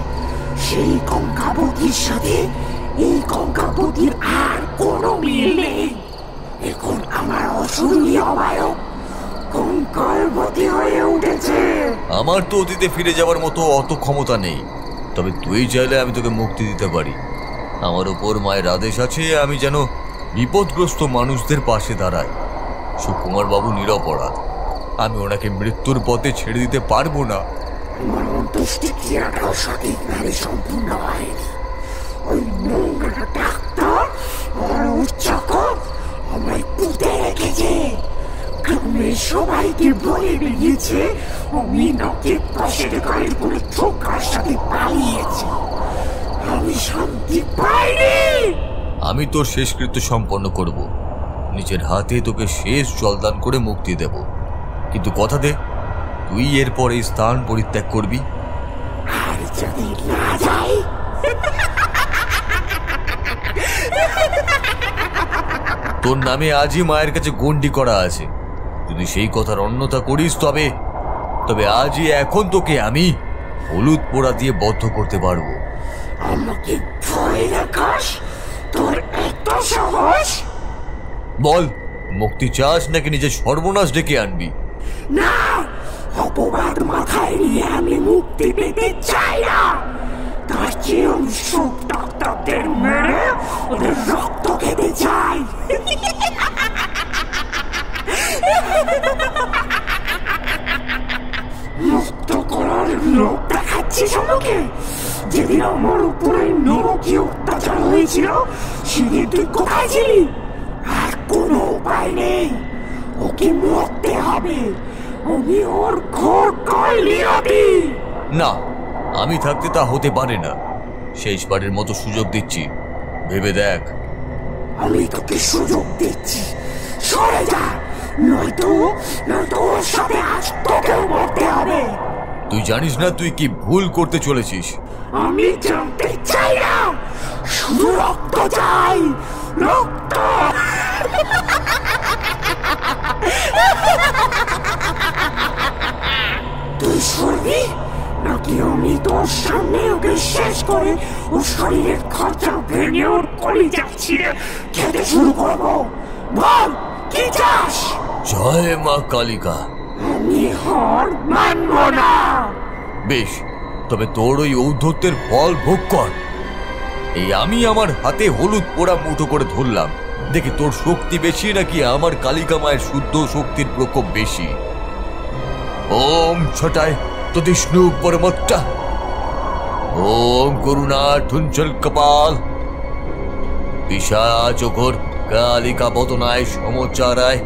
S10: সেই কঙ্কাবতীর সাথে এই কঙ্কাবতীর আর কোনো মিল নেই। এখন আমার অশরীরী অবয়ব কঙ্কালবতী হয়ে উঠেছে।
S4: আমার তো অতীতে ফিরে যাওয়ার মতো অত ক্ষমতা নেই, তবে তুই চাইলে আমি তোকে মুক্তি দিতে পারি। আমার উপর মায়ের আদেশ আছে, আমি যেন বিপদগ্রস্ত মানুষদের পাশে দাঁড়াই। সুকুমার বাবু নিরপরাধ, আমি ওনাকে মৃত্যুর পথে ছেড়ে দিতে পারবো না।
S10: আমার অন্ত্যেষ্টিক্রিয়াটাও সঠিকভাবে সম্পূর্ণ হয়নি। ওই নোংরা ডাক্তার আর ওর চাকর আমায় পুঁতে রেখেছে। গ্রামের সবাইকে বলে বেরিয়েছে আমি নাকি পাশের গাড়ির করে ঠোকার সাথে পালিয়েছি। আমি শান্তি পাইনি।
S4: আমি তোর শেষকৃত্য সম্পন্ন করব, নিজের হাতে তোকে শেষ জলদান করে মুক্তি দেব। কিন্তু কথা দে, তুই এরপর এই স্থান পরিত্যাগ করবি।
S10: আর যদি না যাই,
S4: তোর নামে আজই মায়ের কাছে গন্ডি করা আছে। যদি সেই কথার অন্যথা করিস তবে আজই এখন তোকে আমি হলুদ পোড়া দিয়ে বদ্ধ করতে পারবো।
S10: আমাকে ভয় দেখাস? তোর এত সাহস?
S4: বল, মুক্তি চাস নাকি নিজের সর্বনাশ ডেকে আনবি?
S10: না, অপবাদ মাথায় নিয়ে আমি মুক্তি পেতে চাই না। তার চেয়ে আমি সব ডাক্তারদের মেরে ওদের রক্ত খেতে চাই। মুক্ত করার লোক দেখাচ্ছিস আমাকে? যেদিন আমার উপরে নরকীয় অত্যাচার হয়েছিল সেদিন তুই কোথায় ছিলি? আর কোনো উপায় নেই, ওকে মরতে হবে। আমি ওর ঘর কালিয়াবি।
S4: না, আমি থাকতে তা হতে পারে না। শেষবারের মতো সুযোগ দিচ্ছি, ভেবে দেখ।
S10: আমি তোকে সুযোগ দিচ্ছি, সরে যা, নয়তো ওর সাথে আজ তোকেও মরতে হবে।
S4: তুই জানিস না তুই কি ভুল করতে চলেছিস।
S10: আমি জানতে চাই না, শুধু রক্ত চাই, রক্ত। তুই সরবি নাকি আমি তোর সামনে ওকে শেষ করে ওর শরীরের খরচা ভেঙে ওর কলিজা ছিঁড়ে খেতে শুরু করবো? বল, কি চাস?
S4: জয় মা কালিকা।
S10: আমি হার মানব না।
S4: বেশ, তবে তোর ওই ঔদ্ধত্যের ফল ভোগ কর। এই আমি আমার হাতে হলুদ পোড়া মুঠো করে ধরলাম, দেখি তোর শক্তি বেশি নাকি আমার কালিকা মায়ের শুদ্ধ শক্তির প্রকোপ বেশি। ওম ছটায় তদিষ্ণু পরমত্তা, ওম করুণা ঠুঞ্চল কপাল, পিশাচঘোর কালিকা বদনায় সমচারায়,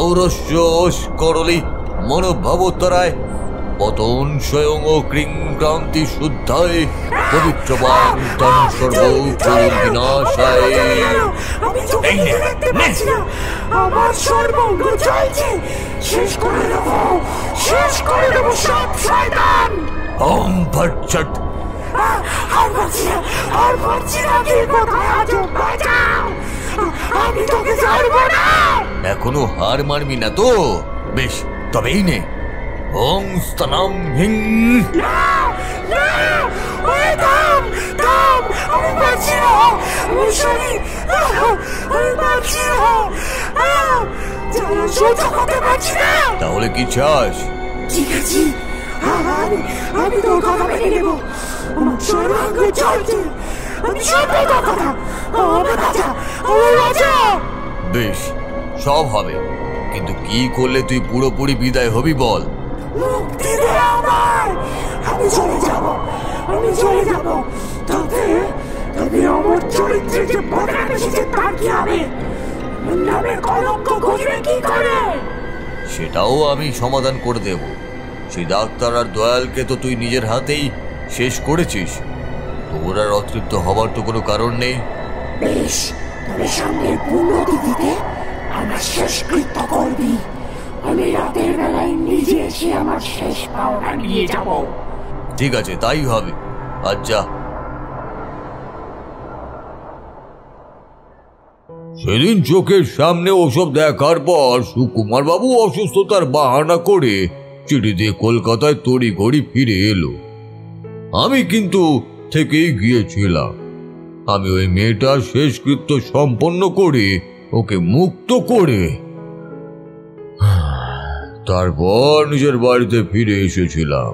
S4: ঔরস্যোষ করলি মনোভবতরায়, পতন স্বয়ং ও ক্রিংক্রান্তি শুদ্ধায়, পবিত্রবান তন সর্বকরুণ বিনাশায়।
S10: আমার সর্বঙ্গ চলছে, শেষ করে দেবো সব শয়তান।
S4: ওম ভট্টট।
S10: আর পারছি না, তুই কোথায় আছো? বাঁচাও, আমি তোকে ছাড়বো না।
S4: এখনো হার মারবি না তো? বেশ, তবেই নে। ওং স্তনম হিং।
S10: আমি পারছি না, আমি পারছি না, সহ্য করতে পারছি না।
S4: তাহলে কি চাস?
S10: ঠিক আছে, আমি তোর কথা মেনে নেব। আমার সর্বাঙ্গ চলছে, আমি শুনবো তোর কথা। আমার রাজা।
S4: বেশ, সব হবে, কিন্তু কি করলে তুই পুরোপুরি বিদায় হবি বল?
S10: মুক্তি দে আমায়। আমি চলে যাব, তবে আমার চরিত্রে যে বদনাম এসেছে তার কি হবে? আমার নামে কলঙ্ক ঘুরবে কি করে?
S4: সেটাও আমি সমাধান করে দেব। সেই ডাক্তার আর দয়ালকে তো তুই নিজের হাতেই শেষ করেছিস, তোর আর অতৃপ্ত হবার তো কোনো কারণ নেই।
S10: বেশ, তবে সামনের পুণ্যতিথিতে আমার শেষকৃত্য করবি। আমি রাতের বেলায় নিজে এসে আমার শেষ পাওনা নিয়ে যাব।
S4: ঠিক আছে, তাই হবে। আজ যা।
S2: সেদিন চোখের সামনে ওসব দেখার পর সুকুমার বাবু অসুস্থতার বাহানা করে চিঠি দিয়ে কলকাতায় তড়িঘড়ি ফিরে এলো। আমি কিন্তু থেকেই গিয়েছিলাম। আমি ওই মেয়েটার শেষকৃত্য সম্পন্ন করে ওকে মুক্ত করে তারপর নিজের বাড়িতে ফিরে এসেছিলাম।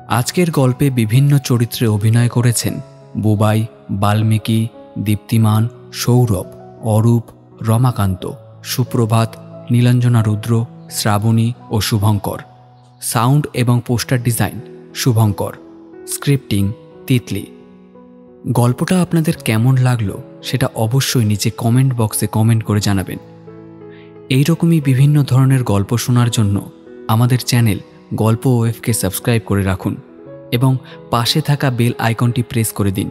S1: আজকের গল্পে বিভিন্ন চরিত্রে অভিনয় করেছেন বুবাই, বাল্মীকি, দীপ্তিমান, সৌরভ, অরূপ, রমাকান্ত, সুপ্রভাত, নীলাঞ্জনা রুদ্র, শ্রাবণী ও শুভঙ্কর। সাউন্ড এবং poster design Shubhankar. Scripting Titli. গল্পটা আপনাদের কেমন লাগলো সেটা অবশ্যই নিচে কমেন্ট বক্সে কমেন্ট করে জানাবেন। এইরকমই বিভিন্ন ধরনের গল্প শোনার জন্য আমাদের চ্যানেল গল্প ওয়েভকে সাবস্ক্রাইব করে রাখুন এবং পাশে থাকা বেল আইকনটি প্রেস করে দিন,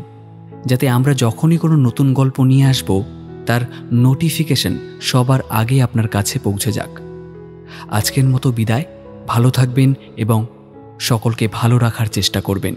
S1: যাতে আমরা যখনই কোনো নতুন গল্প নিয়ে আসব তার নোটিফিকেশন সবার আগে আপনার কাছে পৌঁছে যাক। আজকের মতো বিদায়। ভালো থাকবেন এবং সকলকে ভালো রাখার চেষ্টা করবেন।